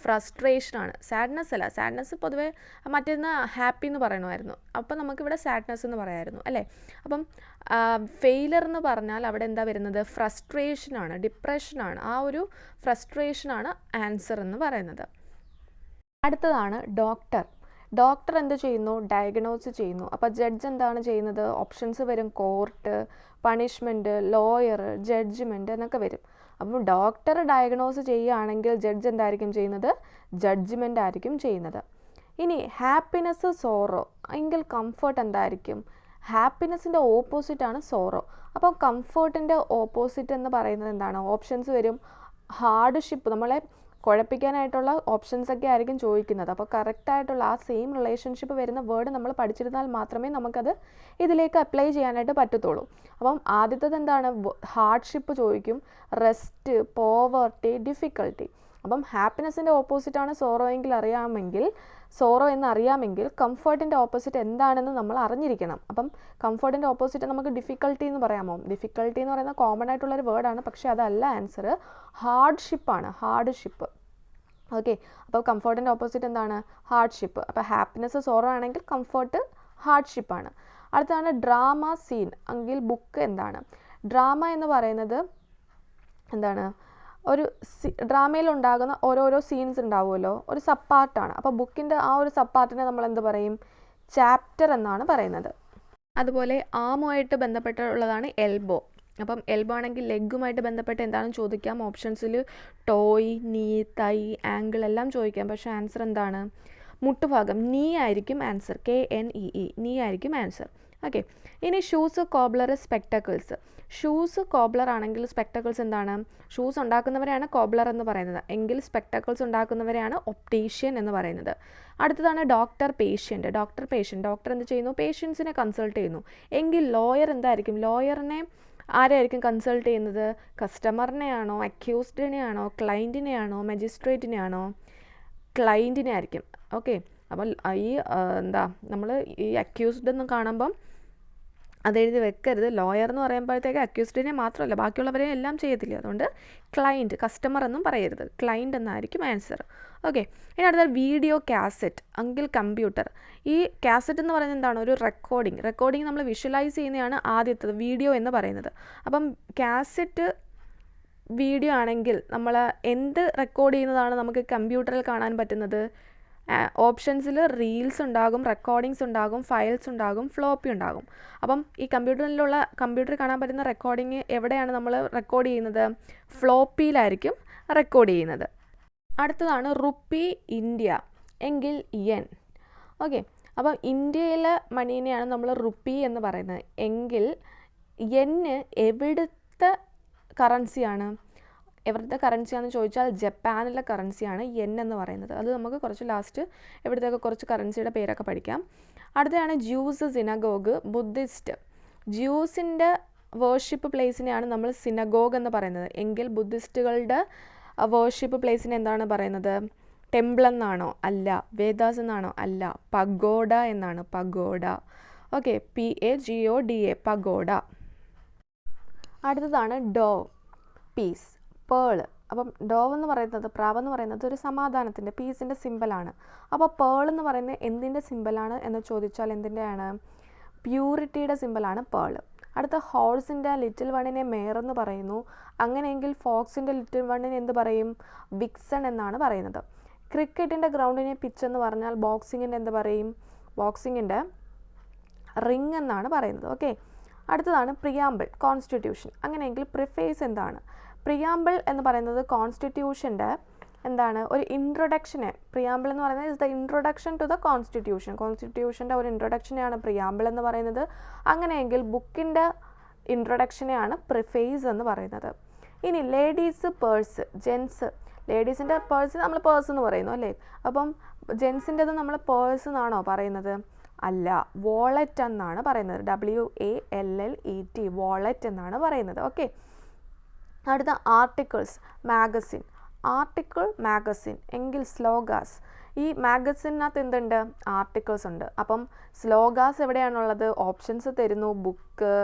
ഫ്രസ്ട്രേഷനാണ്, സാഡ്നെസ് അല്ല. സാഡ്നെസ് പൊതുവേ മറ്റേന്ന് ഹാപ്പി എന്ന് പറയണമായിരുന്നു, അപ്പം നമുക്കിവിടെ സാഡ്നെസ് എന്ന് പറയാമായിരുന്നു അല്ലേ? അപ്പം ഫെയിലർ എന്ന് പറഞ്ഞാൽ അവിടെ എന്താ വരുന്നത്? ഫ്രസ്ട്രേഷനാണ്, ഡിപ്രഷനാണ്. ആ ഒരു ഫ്രസ്ട്രേഷനാണ് ആൻസർ എന്ന് പറയുന്നത്. അടുത്തതാണ് ഡോക്ടർ. ഡോക്ടർ എന്ത് ചെയ്യുന്നു? ഡയഗ്നോസ് ചെയ്യുന്നു. അപ്പോൾ ജഡ്ജ് എന്താണ് ചെയ്യുന്നത്? ഓപ്ഷൻസ് വരും. കോർട്ട്, പണിഷ്മെൻറ്റ്, ലോയർ, ജഡ്ജ്മെൻറ്റ് എന്നൊക്കെ വരും. അപ്പം ഡോക്ടർ ഡയഗ്നോസ് ചെയ്യുകയാണെങ്കിൽ ജഡ്ജ് എന്തായിരിക്കും ചെയ്യുന്നത്? ജഡ്ജ്മെൻ്റ് ആയിരിക്കും ചെയ്യുന്നത്. ഇനി ഹാപ്പിനെസ്, സോറോ എങ്കിൽ കംഫർട്ട് എന്തായിരിക്കും? ഹാപ്പിനെസ്സിൻ്റെ ഓപ്പോസിറ്റാണ് സോറോ. അപ്പം കംഫർട്ടിൻ്റെ ഓപ്പോസിറ്റ് എന്ന് പറയുന്നത് എന്താണ്? ഓപ്ഷൻസ് വരും. ഹാർഡ്ഷിപ്പ്, നമ്മളെ കുഴപ്പിക്കാനായിട്ടുള്ള ഓപ്ഷൻസൊക്കെ ആയിരിക്കും ചോദിക്കുന്നത്. അപ്പോൾ കറക്റ്റായിട്ടുള്ള ആ സെയിം റിലേഷൻഷിപ്പ് വരുന്ന വേർഡ് നമ്മൾ പഠിച്ചിരുന്നാൽ മാത്രമേ നമുക്കത് ഇതിലേക്ക് അപ്ലൈ ചെയ്യാനായിട്ട് പറ്റത്തുള്ളൂ. അപ്പം ആദ്യത്തേത് എന്താണ്? ഹാർഡ്ഷിപ്പ് ചോദിക്കും, റെസ്റ്റ്, പോവർട്ടി, ഡിഫിക്കൽട്ടി. അപ്പം ഹാപ്പിനെസ്സിൻ്റെ ഓപ്പോസിറ്റാണ് സോറോ എന്നറിയാമെങ്കിൽ കംഫർട്ടിൻ്റെ ഓപ്പോസിറ്റ് എന്താണെന്ന് നമ്മൾ അറിഞ്ഞിരിക്കണം. അപ്പം കംഫർട്ടിൻ്റെ ഓപ്പോസിറ്റ് നമുക്ക് ഡിഫിക്കൽട്ടി എന്ന് പറയാമോ? ഡിഫിക്കൽട്ടി എന്ന് പറയുന്നത് കോമൺ ആയിട്ടുള്ളൊരു വേർഡാണ്, പക്ഷേ അതല്ല ആൻസർ. ഹാർഡ്ഷിപ്പാണ്, ഹാർഡ്ഷിപ്പ്. ഓക്കെ, അപ്പോൾ കംഫർട്ടിൻ്റെ ഓപ്പോസിറ്റ് എന്താണ്? ഹാർഡ്ഷിപ്പ്. അപ്പോൾ ഹാപ്പിനെസ് സോറോ ആണെങ്കിൽ കംഫർട്ട് ഹാർഡ്ഷിപ്പാണ്. അടുത്താണ് ഡ്രാമ സീൻ എങ്കിൽ ബുക്ക് എന്താണ്? ഡ്രാമ എന്ന് പറയുന്നത് എന്താണ്? ഒരു ഡ്രാമയിൽ ഉണ്ടാകുന്ന ഓരോരോ സീൻസ് ഉണ്ടാവുമല്ലോ, ഒരു സബ് പാർട്ടാണ്. അപ്പോൾ ബുക്കിൻ്റെ ആ ഒരു സബ് പാർട്ടിനെ നമ്മൾ എന്ത് പറയും? ചാപ്റ്റർ എന്നാണ് പറയുന്നത്. അതുപോലെ ആമുമായിട്ട് ബന്ധപ്പെട്ടുള്ളതാണ് എൽബോ. അപ്പം എൽബോ ആണെങ്കിൽ ലെഗുമായിട്ട് ബന്ധപ്പെട്ട് എന്താണെന്ന് ചോദിക്കാം. ഓപ്ഷൻസിൽ ടോയ്, നീ, തൈ, ആങ്കിൾ എല്ലാം ചോദിക്കാം. പക്ഷേ ആൻസർ എന്താണ്? മുട്ടുഭാഗം, നീ ആയിരിക്കും ആൻസർ. KNEE, നീ ആയിരിക്കും ആൻസർ. ഓക്കെ, ഇനി shoes, cobbler, spectacles. Shoes cobbler ആണെങ്കിൽ സ്പെക്ടക്കിൾസ് എന്താണ്? ഷൂസ് ഉണ്ടാക്കുന്നവരെയാണ് കോബ്ലർ എന്ന് പറയുന്നത്, എങ്കിൽ സ്പെക്ടക്കിൾസ് ഉണ്ടാക്കുന്നവരെയാണ് ഒപ്റ്റീഷ്യൻ എന്ന് പറയുന്നത്. അടുത്തതാണ് ഡോക്ടർ, പേഷ്യൻ്റ്. ഡോക്ടർ എന്ത് ചെയ്യുന്നു? പേഷ്യൻസിനെ കൺസൾട്ട് ചെയ്യുന്നു. എങ്കിൽ ലോയർ എന്തായിരിക്കും? ലോയറിനെ ആരായിരിക്കും കൺസൾട്ട് ചെയ്യുന്നത്? കസ്റ്റമറിനെയാണോ, അക്യൂസ്ഡിനെയാണോ, ക്ലയൻറ്റിനെയാണോ, മജിസ്ട്രേറ്റിനെയാണോ? ക്ലയൻറ്റിനെ ആയിരിക്കും. ഓക്കെ, അപ്പോൾ ഈ നമ്മൾ ഈ അക്യൂസ്ഡ് എന്ന് കാണുമ്പം അതെഴുതി വെക്കരുത്. ലോയർ എന്ന് പറയുമ്പോഴത്തേക്ക് അക്യൂസ്ഡിനെ മാത്രമല്ല ബാക്കിയുള്ളവരെ എല്ലാം ചെയ്യത്തില്ല. അതുകൊണ്ട് ക്ലയൻറ്റ്, കസ്റ്റമർ എന്നും പറയരുത്, ക്ലയൻറ്റ് എന്നായിരിക്കും ആൻസർ. ഓക്കെ, ഇനി അടുത്ത വീഡിയോ കാസറ്റ് എങ്കിൽ കമ്പ്യൂട്ടർ. ഈ കാസറ്റ് എന്ന് പറയുന്നത് എന്താണ്? ഒരു റെക്കോർഡിങ് നമ്മൾ വിഷ്വലൈസ് ചെയ്യുന്നതാണ് ആദ്യത്തത് വീഡിയോ എന്ന് പറയുന്നത്. അപ്പം കാസറ്റ് വീഡിയോ ആണെങ്കിൽ നമ്മൾ എന്ത് റെക്കോർഡ് ചെയ്യുന്നതാണ് നമുക്ക് കമ്പ്യൂട്ടറിൽ കാണാൻ പറ്റുന്നത്? ഓപ്ഷൻസിൽ റീൽസ് ഉണ്ടാകും, റെക്കോർഡിങ്സ് ഉണ്ടാകും, ഫയൽസ് ഉണ്ടാകും, ഫ്ലോപ്പി ഉണ്ടാകും. അപ്പം ഈ കമ്പ്യൂട്ടറിൽ കാണാൻ പറ്റുന്ന റെക്കോർഡിങ് എവിടെയാണ് നമ്മൾ റെക്കോർഡ് ചെയ്യുന്നത്? ഫ്ലോപ്പിയിലായിരിക്കും റെക്കോർഡ് ചെയ്യുന്നത്. അടുത്തതാണ് റുപ്പി, ഇന്ത്യ എങ്കിൽ യെൻ. ഓക്കെ, അപ്പം ഇന്ത്യയിലെ മണീനെയാണ് നമ്മൾ റുപ്പി എന്ന് പറയുന്നത്. എങ്കിൽ യെന്ന് എവിടുത്തെ കറൻസിയാണ്? ചോദിച്ചാൽ ജപ്പാനിലെ കറൻസിയാണ് യെൻ എന്ന് പറയുന്നത്. അത് നമുക്ക് കുറച്ച് ലാസ്റ്റ് ഇവിടുത്തെ കുറച്ച് കറൻസിയുടെ പേരൊക്കെ പഠിക്കാം. അടുത്തതാണ് ജ്യൂസ്, സിനഗോഗ്, ബുദ്ധിസ്റ്റ്. ജ്യൂസിൻ്റെ വേർഷിപ്പ് പ്ലേസിനെയാണ് നമ്മൾ സിനഗോഗ് എന്ന് പറയുന്നത്. എങ്കിൽ ബുദ്ധിസ്റ്റുകളുടെ വേർഷിപ്പ് പ്ലേസിനെ എന്താണ് പറയുന്നത്? ടെമ്പിൾ എന്നാണോ? അല്ല. വേദാസ് എന്നാണോ? അല്ല. പഗോഡ എന്നാണ്. പഗോഡ. Okay, PAGODA, pagoda. അടുത്തതാണ് ഡോവ്, പീസ്, പേള്. അപ്പം ഡോവ് എന്ന് പറയുന്നത്, പ്രാവ് എന്ന് പറയുന്നത് ഒരു സമാധാനത്തിൻ്റെ, പീസിൻ്റെ സിമ്പലാണ്. അപ്പോൾ പേൾ എന്ന് പറയുന്നത് എന്തിൻ്റെ സിമ്പലാണ് എന്ന് ചോദിച്ചാൽ എന്തിൻ്റെയാണ്? പ്യൂരിറ്റിയുടെ സിമ്പലാണ് പേള്. അടുത്ത ഹോഴ്സിൻ്റെ ലിറ്റിൽ വണ്ണിനെ മെയർ എന്ന് പറയുന്നു. അങ്ങനെയെങ്കിൽ ഫോക്സിൻ്റെ ലിറ്റിൽ വണ്ണിനെ എന്ത് പറയും? വിക്സൺ എന്നാണ് പറയുന്നത്. ക്രിക്കറ്റിൻ്റെ ഗ്രൗണ്ടിനെ പിച്ച് എന്ന് പറഞ്ഞാൽ ബോക്സിങ്ങിൻ്റെ എന്ത് പറയും? ബോക്സിങ്ങിൻ്റെ റിങ് എന്നാണ് പറയുന്നത്. ഓക്കെ, അടുത്തതാണ് പ്രിയാമ്പിൾ, കോൺസ്റ്റിറ്റ്യൂഷൻ. അങ്ങനെയെങ്കിൽ പ്രിഫേസ് എന്താണ്? പ്രിയാമ്പിൾ എന്ന് പറയുന്നത് കോൺസ്റ്റിറ്റ്യൂഷൻ്റെ എന്താണ്? ഒരു ഇൻട്രൊഡക്ഷനെ. പ്രിയാമ്പിൾ എന്ന് പറയുന്നത് is the introduction to the constitution. കോൺസ്റ്റിറ്റ്യൂഷൻ്റെ ഒരു ഇൻട്രൊഡക്ഷനെയാണ് പ്രിയാമ്പിൾ എന്ന് പറയുന്നത്. അങ്ങനെയെങ്കിൽ ബുക്കിൻ്റെ ഇൻട്രൊഡക്ഷനെയാണ് പ്രിഫേസ് എന്ന് പറയുന്നത്. ഇനി ലേഡീസ് പേഴ്സ്, ജെൻസ്. ലേഡീസിൻ്റെ പേഴ്സ് നമ്മൾ പേഴ്സ് എന്ന് പറയുന്നു അല്ലേ? അപ്പം ജെൻസിൻ്റെത് നമ്മൾ പേഴ്സ് എന്നാണോ പറയുന്നത്? അല്ല, വോളറ്റ് എന്നാണ് പറയുന്നത്. WALLET, വോളറ്റ് എന്നാണ് പറയുന്നത്. ഓക്കെ, അടുത്ത ആർട്ടിക്കിൾസ്, മാഗസിൻ. ആർട്ടിക്കിൾ, മാഗസിൻ എങ്കിൽ സ്ലോഗാസ്. ഈ മാഗസിനകത്ത് എന്തുണ്ട്? ആർട്ടിക്കിൾസ് ഉണ്ട്. അപ്പം സ്ലോഗാസ് എവിടെയാണുള്ളത്? ഓപ്ഷൻസ് തരുന്നു. ബുക്ക്,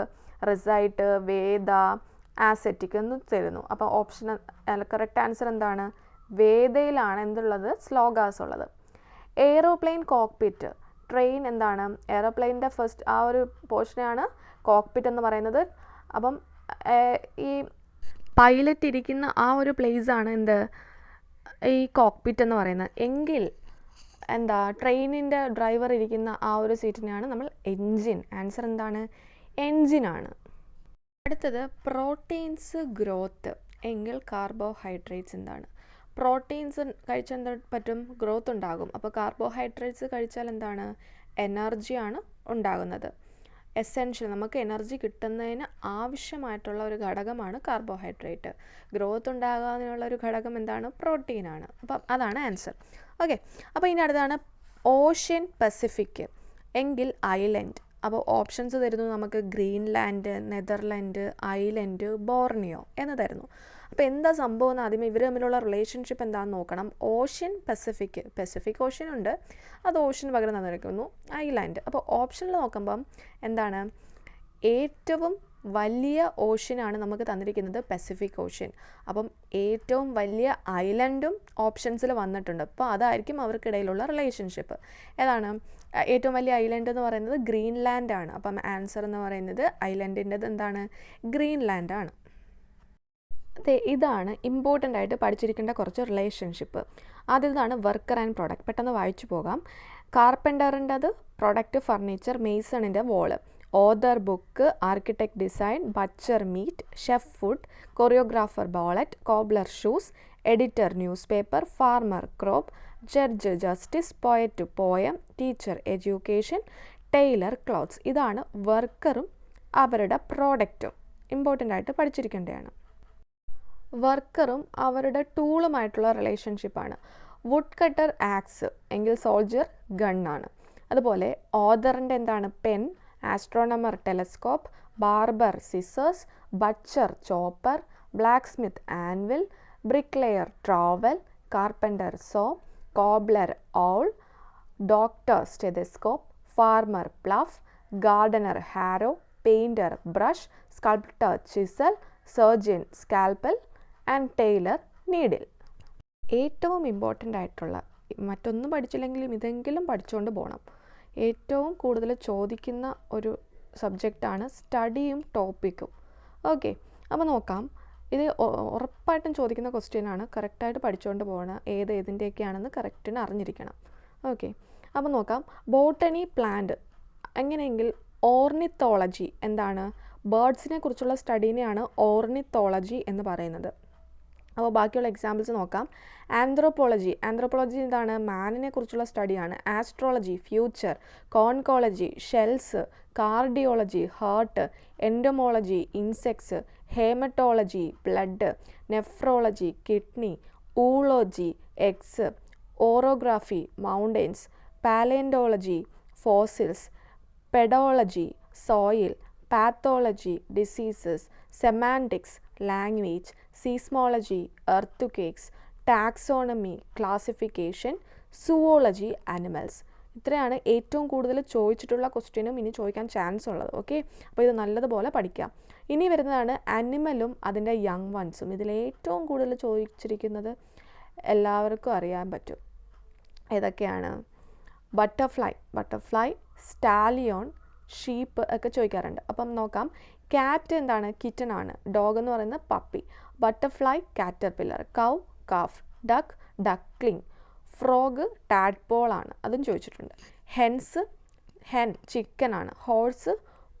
റിസൈറ്റ്, വേദ, ആസെറ്റിക് എന്ന് തരുന്നു. അപ്പോൾ ഓപ്ഷൻ കറക്റ്റ് ആൻസർ എന്താണ്? വേദയിലാണ് എന്തുള്ളത്? സ്ലോഗാസ് ഉള്ളത്. Aeroplane, cockpit. ട്രെയിൻ എന്താണ്? എയ്റോപ്ലെയിൻ്റെ ഫസ്റ്റ് ആ ഒരു പോർഷനെയാണ് കോക്പിറ്റ് എന്ന് പറയുന്നത്. അപ്പം ഈ പൈലറ്റ് ഇരിക്കുന്ന ആ ഒരു പ്ലേസാണ് എന്ത്? ഈ കോക്പിറ്റ് എന്ന് പറയുന്നത്. എങ്കിൽ എന്താ? ട്രെയിനിൻ്റെ ഡ്രൈവർ ഇരിക്കുന്ന ആ ഒരു സീറ്റിനെയാണ് നമ്മൾ എൻജിൻ. ആൻസർ എന്താണ്? എൻജിനാണ്. അടുത്തത് പ്രോട്ടീൻസ്, ഗ്രോത്ത് എങ്കിൽ കാർബോഹൈഡ്രേറ്റ്സ് എന്താണ്? പ്രോട്ടീൻസ് കഴിച്ചാൽ എന്താ പറ്റും? ഗ്രോത്ത് ഉണ്ടാകും. അപ്പോൾ കാർബോഹൈഡ്രേറ്റ്സ് കഴിച്ചാൽ എന്താണ്? എനർജിയാണ് ഉണ്ടാകുന്നത്. എസെൻഷ്യൽ, നമുക്ക് എനർജി കിട്ടുന്നതിന് ആവശ്യമായിട്ടുള്ള ഒരു ഘടകമാണ് കാർബോഹൈഡ്രേറ്റ്. ഗ്രോത്ത് ഉണ്ടാകാനുള്ള ഒരു ഘടകം എന്താണ്? പ്രോട്ടീനാണ്. അപ്പം അതാണ് ആൻസർ. ഓക്കെ, അപ്പോൾ ഇനി അടുത്താണ് ഓഷ്യൻ, പസഫിക് എങ്കിൽ ഐലൻഡ്. അപ്പോൾ ഓപ്ഷൻസ് തരുന്നു നമുക്ക്. ഗ്രീൻലാൻഡ്, നെതർലാൻഡ്, ഐലൻഡ്, ബോർണിയോ എന്ന് തരുന്നു. അപ്പോൾ എന്താ സംഭവം എന്ന് ആദ്യം ഇവർ തമ്മിലുള്ള റിലേഷൻഷിപ്പ് എന്താണെന്ന് നോക്കണം. Ocean, Pacific. പസഫിക് ഓഷ്യൻ ഉണ്ട്, അത് ഓഷ്യൻ പകരം തന്നിരിക്കുന്നു ഐലാൻഡ്. അപ്പോൾ ഓപ്ഷനിൽ നോക്കുമ്പം എന്താണ്? ഏറ്റവും വലിയ ഓഷ്യനാണ് നമുക്ക് തന്നിരിക്കുന്നത് പസഫിക് ഓഷ്യൻ. അപ്പം ഏറ്റവും വലിയ ഐലൻഡും ഓപ്ഷൻസിൽ വന്നിട്ടുണ്ട്. അപ്പോൾ അതായിരിക്കും അവർക്കിടയിലുള്ള റിലേഷൻഷിപ്പ്. ഏതാണ് ഏറ്റവും വലിയ ഐലൻഡ് എന്ന് പറയുന്നത്? ഗ്രീൻലാൻഡ് ആണ്. അപ്പം ആൻസർ എന്ന് പറയുന്നത് ഐലൻഡിൻ്റെത് എന്താണ്? ഗ്രീൻലാൻഡ് ആണ്. ഇതാണ് ഇമ്പോർട്ടൻ്റ് ആയിട്ട് പഠിച്ചിരിക്കേണ്ട കുറച്ച് റിലേഷൻഷിപ്പ്. ആദ്യതാണ് വർക്കർ ആൻഡ് പ്രൊഡക്റ്റ്. പെട്ടെന്ന് വായിച്ചു പോകാം. കാർപ്പൻ്ററിൻ്റെത് പ്രൊഡക്റ്റ് ഫർണിച്ചർ, മേസണിൻ്റെ wall, author book, architect design, butcher meat, chef food, choreographer ballet, cobbler shoes, editor newspaper, farmer crop, judge justice, poet poem, teacher education, tailor clothes. ഇതാണ് വർക്കറും അവരുടെ പ്രോഡക്റ്റും. Important ആയിട്ട് പഠിച്ചിരിക്കേണ്ടതാണ്. വർക്കറും അവരുടെ ടൂളുമായിട്ടുള്ള റിലേഷൻഷിപ്പാണ്. വുഡ് കട്ടർ ആക്സ് എങ്കിൽ സോൾജർ ഗണ്ണാണ്. അതുപോലെ ഓതറിൻ്റെ എന്താണ്? Pen, astronomer telescope, barber scissors, butcher chopper, black Smith anvil, bricklayer trowel, carpenter saw, cobbler awl, doctor stethoscope, farmer plough, gardener harrow, painter brush, sculptor chisel, surgeon scalpel and tailor needle. ഏറ്റവും important ആയിട്ടുള്ള, മറ്റൊന്നും പഠിച്ചില്ലെങ്കിലും ഇതെങ്കിലും പഠിച്ചുകൊണ്ട് പോകണം. ഏറ്റവും കൂടുതൽ ചോദിക്കുന്ന ഒരു സബ്ജക്റ്റാണ് സ്റ്റഡിയും ടോപ്പിക്കും. ഓക്കെ, അപ്പോൾ നോക്കാം. ഇത് ഉറപ്പായിട്ടും ചോദിക്കുന്ന ക്വസ്റ്റ്യനാണ്. കറക്റ്റായിട്ട് പഠിച്ചുകൊണ്ട് പോകണം. ഏതിൻ്റെയൊക്കെയാണെന്ന് കറക്റ്റിന് അറിഞ്ഞിരിക്കണം. ഓക്കെ, അപ്പോൾ നോക്കാം. Botany, plant. എങ്ങനെയെങ്കിൽ ഓർണിത്തോളജി എന്താണ്? ബേർഡ്സിനെ കുറിച്ചുള്ള സ്റ്റഡീനെയാണ് ഓർണിത്തോളജി എന്ന് പറയുന്നത്. അപ്പോൾ ബാക്കിയുള്ള എക്സാമ്പിൾസ് നോക്കാം. ആന്ത്രോപോളജി. ആന്ത്രോപോളജി എന്താണ്? മാനിനെ കുറിച്ചുള്ള സ്റ്റഡിയാണ്. Astrology future, conchology shells, cardiology heart, entomology insects, haematology blood, nephrology kidney, oology eggs, orography mountains, palaeontology fossils, pedology soil, pathology diseases, semantics language, seismology earthquakes, taxonomy classification, zoology animals. ഇത്രയാണ് ഏറ്റവും കൂടുതൽ ചോദിച്ചിട്ടുള്ള ക്വസ്റ്റ്യനും ഇനി ചോദിക്കാൻ ചാൻസ് ഉള്ളത്. Okay, അപ്പോൾ ഇത് നല്ലതുപോലെ പഠിക്കാം. ഇനി വരുന്നതാണ് അനിമലും അതിൻ്റെ യങ് വൺസും. ഇതിലേറ്റവും കൂടുതൽ ചോദിച്ചിരിക്കുന്നത് എല്ലാവർക്കും അറിയാൻ പറ്റും. ഏതൊക്കെയാണ്? ബട്ടർഫ്ലൈ, സ്റ്റാലിയോൺ, ഷീപ്പ് ഒക്കെ ചോദിക്കാറുണ്ട്. അപ്പം നോക്കാം. ക്യാറ്റ് എന്താണ്? കിറ്റൺ ആണ്. ഡോഗ് എന്ന് പറയുന്നത് puppy. Butterfly caterpillar. Cow calf. Duck duckling. Frog tadpole ആണ്, അതും ചോദിച്ചിട്ടുണ്ട്. ഹെൻ ചിക്കൻ ആണ്. Horse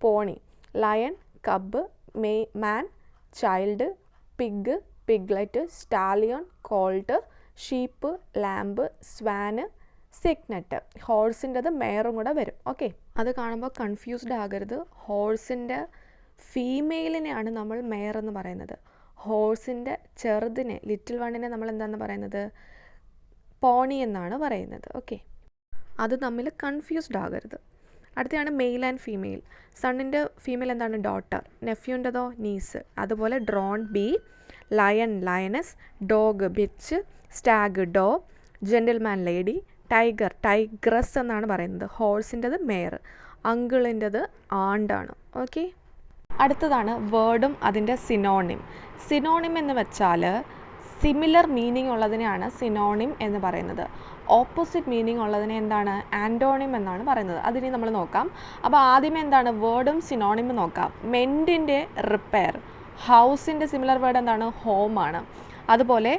pony. Lion cub. Man child. Pig piglet. Stallion colt. Sheep lamb. Swan cygnet. ഹോഴ്സിൻ്റെത് മെയറും കൂടെ വരും. ഓക്കെ, അത് കാണുമ്പോൾ കൺഫ്യൂസ്ഡ് ആകരുത്. ഹോഴ്സിൻ്റെ ഫീമെയിലിനെയാണ് നമ്മൾ മെയർ എന്ന് പറയുന്നത്. ഹോഴ്സിൻ്റെ ചെറുതിനെ, ലിറ്റിൽ വണ്ണിനെ നമ്മൾ എന്താണെന്ന് പറയുന്നത്? പോണി എന്നാണ് പറയുന്നത്. ഓക്കെ, അത് തമ്മിൽ കൺഫ്യൂസ്ഡ് ആകരുത്. അടുത്തതാണ് മെയിൽ ആൻഡ് ഫീമെയിൽ. സണ്ണിൻ്റെ ഫീമെയിൽ എന്താണ്? ഡോട്ടർ. നെഫ്യൂൻ്റെതോ? നീസ്. അതുപോലെ drone bee. Lion lioness. Dog bitch. Stag doe. Gentleman lady. Tiger tigress എന്നാണ് പറയുന്നത്. ഹോഴ്സിൻ്റെത് മെയർ. അങ്കിളിൻ്റെത് ആണ്ടാണ്. ഓക്കെ, അടുത്തതാണ് വേർഡും അതിൻ്റെ സിനോണിം. സിനോണിം എന്ന് വെച്ചാൽ സിമിലർ മീനിങ് ഉള്ളതിനെയാണ് സിനോണിം എന്ന് പറയുന്നത്. ഓപ്പോസിറ്റ് മീനിങ് ഉള്ളതിനെ എന്താണ്? ആൻറ്റോണിം എന്നാണ് പറയുന്നത്. അതിനെ നമ്മൾ നോക്കാം. അപ്പോൾ ആദ്യമേ എന്താണ്? വേർഡും സിനോണിമും നോക്കാം. മെൻഡിൻ്റെ റിപ്പയർ. ഹൗസിൻ്റെ സിമിലർ വേർഡ് എന്താണ്? ഹോം ആണ്. അതുപോലെ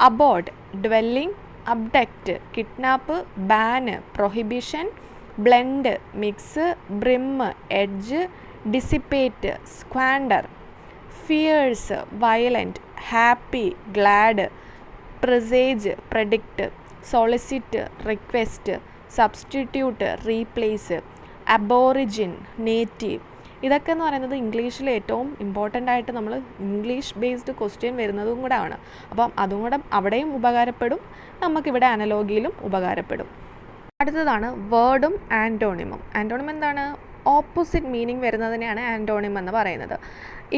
abode dwelling. Abduct kidnap. Ban prohibition. Blend mix. Brim edge. Dissipate squander. Fierce violent. Happy glad. Presage predict. Solicit request. Substitute replace. Aborigine native. ഇതൊക്കെ എന്ന് പറയുന്നത് ഇംഗ്ലീഷിൽ ഏറ്റവും ഇമ്പോർട്ടൻ്റ് ആയിട്ട് നമ്മൾ ഇംഗ്ലീഷ് ബേസ്ഡ് ക്വസ്റ്റ്യൻ വരുന്നതും കൂടെ ആണ്. അപ്പം അതും കൂടെ അവിടെയും ഉപകാരപ്പെടും, നമുക്കിവിടെ അനലോഗിയിലും ഉപകാരപ്പെടും. അടുത്തതാണ് വേർഡും ആൻറ്റോണിമും. ആൻറ്റോണിം എന്താണ്? ഓപ്പോസിറ്റ് മീനിങ് വരുന്നതിനെയാണ് ആൻറ്റോണിം എന്ന് പറയുന്നത്.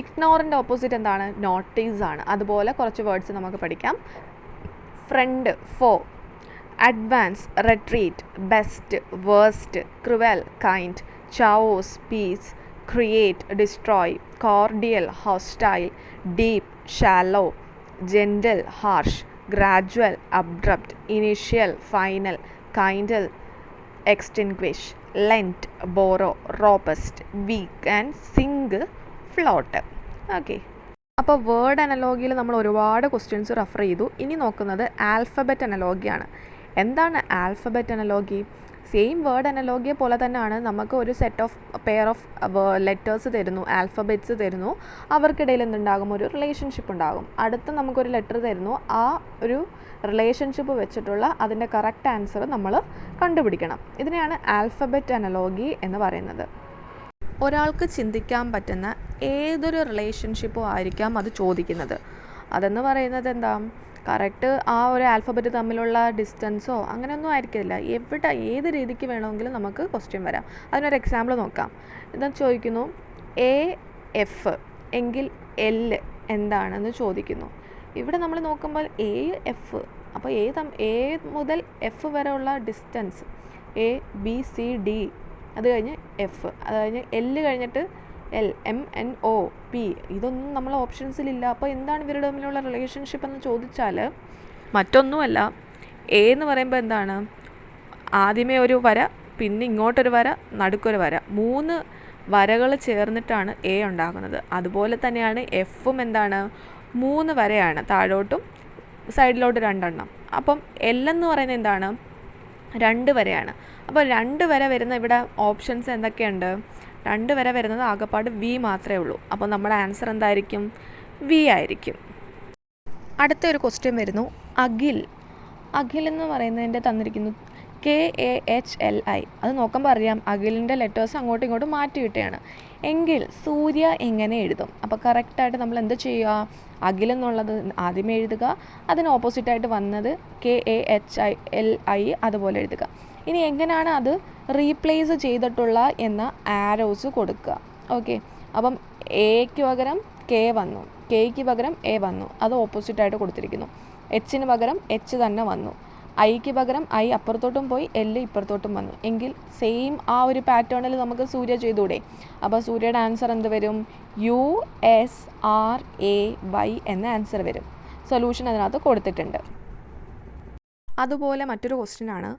ഇഗ്നോറിൻ്റെ ഓപ്പോസിറ്റ് എന്താണ്? നോട്ടീസ് ആണ്. അതുപോലെ കുറച്ച് വേർഡ്സ് നമുക്ക് പഠിക്കാം. Friend foe. Advance retreat. Best worst. Cruel kind. Chaos peace. Create destroy. Cordial hostile. Deep shallow. Gentle harsh. Gradual abrupt. Initial final. Kindle extinguish. Lent borrow. Robust weak and sink float. Okay, അപ്പോൾ word അനലോഗിയിൽ നമ്മൾ ഒരുപാട് questions refer ചെയ്തു. ഇനി നോക്കുന്നത് alphabet അനലോഗിയാണ്. എന്താണ് alphabet analogy? Same word അനലോഗിയെ പോലെ തന്നെയാണ്. നമുക്ക് ഒരു set of pair of letters തരുന്നു, ആൽഫബറ്റ്സ് തരുന്നു. അവർക്കിടയിൽ എന്തുണ്ടാകും? ഒരു റിലേഷൻഷിപ്പ് ഉണ്ടാകും. അടുത്ത് നമുക്കൊരു ലെറ്റർ തരുന്നു. ആ ഒരു റിലേഷൻഷിപ്പ് വെച്ചിട്ടുള്ള അതിൻ്റെ കറക്റ്റ് ആൻസർ നമ്മൾ കണ്ടുപിടിക്കണം. ഇതിനെയാണ് ആൽഫബറ്റ് അനലോഗി എന്ന് പറയുന്നത്. ഒരാൾക്ക് ചിന്തിക്കാൻ പറ്റുന്ന ഏതൊരു റിലേഷൻഷിപ്പും ആയിരിക്കാം അത് ചോദിക്കുന്നത്. അതെന്ന് പറയുന്നത് എന്താ? കറക്റ്റ് ആ ഒരു ആൽഫബറ്റ് തമ്മിലുള്ള ഡിസ്റ്റൻസോ അങ്ങനെയൊന്നും ആയിരിക്കില്ല. ഏത് രീതിക്ക് വേണമെങ്കിലും നമുക്ക് ക്വസ്റ്റ്യൻ വരാം. അതിനൊരു എക്സാമ്പിൾ നോക്കാം. ഇതാ ചോദിക്കുന്നു എ എഫ് എങ്കിൽ എൽ എന്താണെന്ന് ചോദിക്കുന്നു. ഇവിടെ നമ്മൾ നോക്കുമ്പോൾ എ എഫ്, അപ്പോൾ എ മുതൽ എഫ് വരെ ഉള്ള distance A B C D, അത് കഴിഞ്ഞ് എഫ്, അത് കഴിഞ്ഞ് എൽ കഴിഞ്ഞിട്ട് L M N O P, ഇതൊന്നും നമ്മൾ ഓപ്ഷൻസിലില്ല. അപ്പോൾ എന്താണ് ഇവരുടെ തമ്മിലുള്ള റിലേഷൻഷിപ്പ് എന്ന് ചോദിച്ചാൽ മറ്റൊന്നുമല്ല. എ എന്ന് പറയുമ്പോൾ എന്താണ്? ആദ്യമേ ഒരു വര, പിന്നെ ഇങ്ങോട്ടൊരു വര, നടുക്കൊരു വര, 3 വരകൾ ചേർന്നിട്ടാണ് എ ഉണ്ടാകുന്നത്. അതുപോലെ തന്നെയാണ് എഫും എന്താണ്? 3 വരയാണ്, താഴോട്ടും സൈഡിലോട്ട് 2 എണ്ണം. അപ്പം എൽ എന്ന് പറയുന്നത് എന്താണ്? 2 വരയാണ്. അപ്പോൾ 2 വര വരുന്ന ഇവിടെ ഓപ്ഷൻസ് എന്തൊക്കെയുണ്ട്? 2 വര വരുന്നത് ആകെപ്പാട് വി മാത്രമേ ഉള്ളൂ. അപ്പോൾ നമ്മുടെ ആൻസർ എന്തായിരിക്കും? വി ആയിരിക്കും. അടുത്തൊരു ക്വസ്റ്റ്യൻ വരുന്നു അഖിൽ. അഖിൽ എന്ന് പറയുന്നതിൻ്റെ തന്നിരിക്കുന്നു KAHLI. അത് നോക്കുമ്പോൾ അറിയാം അഖിലിൻ്റെ ലെറ്റേഴ്സ് അങ്ങോട്ടും ഇങ്ങോട്ടും മാറ്റിയിട്ടാണ്. എങ്കിൽ സൂര്യ എങ്ങനെ എഴുതും? അപ്പോൾ കറക്റ്റായിട്ട് നമ്മൾ എന്ത് ചെയ്യുക? അഖിൽ എന്നുള്ളത് ആദ്യമേ എഴുതുക, അതിന് ഓപ്പോസിറ്റായിട്ട് വന്നത് KAHLI അതുപോലെ എഴുതുക. ഇനി എങ്ങനെയാണ് അത് റീപ്ലേസ് ചെയ്തിട്ടുള്ള എന്ന ആരോസ് കൊടുക്കുക. ഓക്കെ, അപ്പം എക്ക് പകരം കെ വന്നു, കെയ്ക്ക് പകരം എ വന്നു, അത് ഓപ്പോസിറ്റായിട്ട് കൊടുത്തിരിക്കുന്നു. എച്ചിന് പകരം എച്ച് തന്നെ വന്നു, ഐക്ക് പകരം ഐ അപ്പുറത്തോട്ടും പോയി, എൽ ഇപ്പുറത്തോട്ടും വന്നു. എങ്കിൽ സെയിം ആ ഒരു പാറ്റേണിൽ നമുക്ക് സൂര്യ ചെയ്തുകൂടെ? അപ്പോൾ സൂര്യയുടെ ആൻസർ എന്ത് വരും? USRAY എന്ന ആൻസർ വരും. സൊല്യൂഷൻ അതിനകത്ത് കൊടുത്തിട്ടുണ്ട്. അതുപോലെ മറ്റൊരു ക്വസ്റ്റ്യൻ ആണ്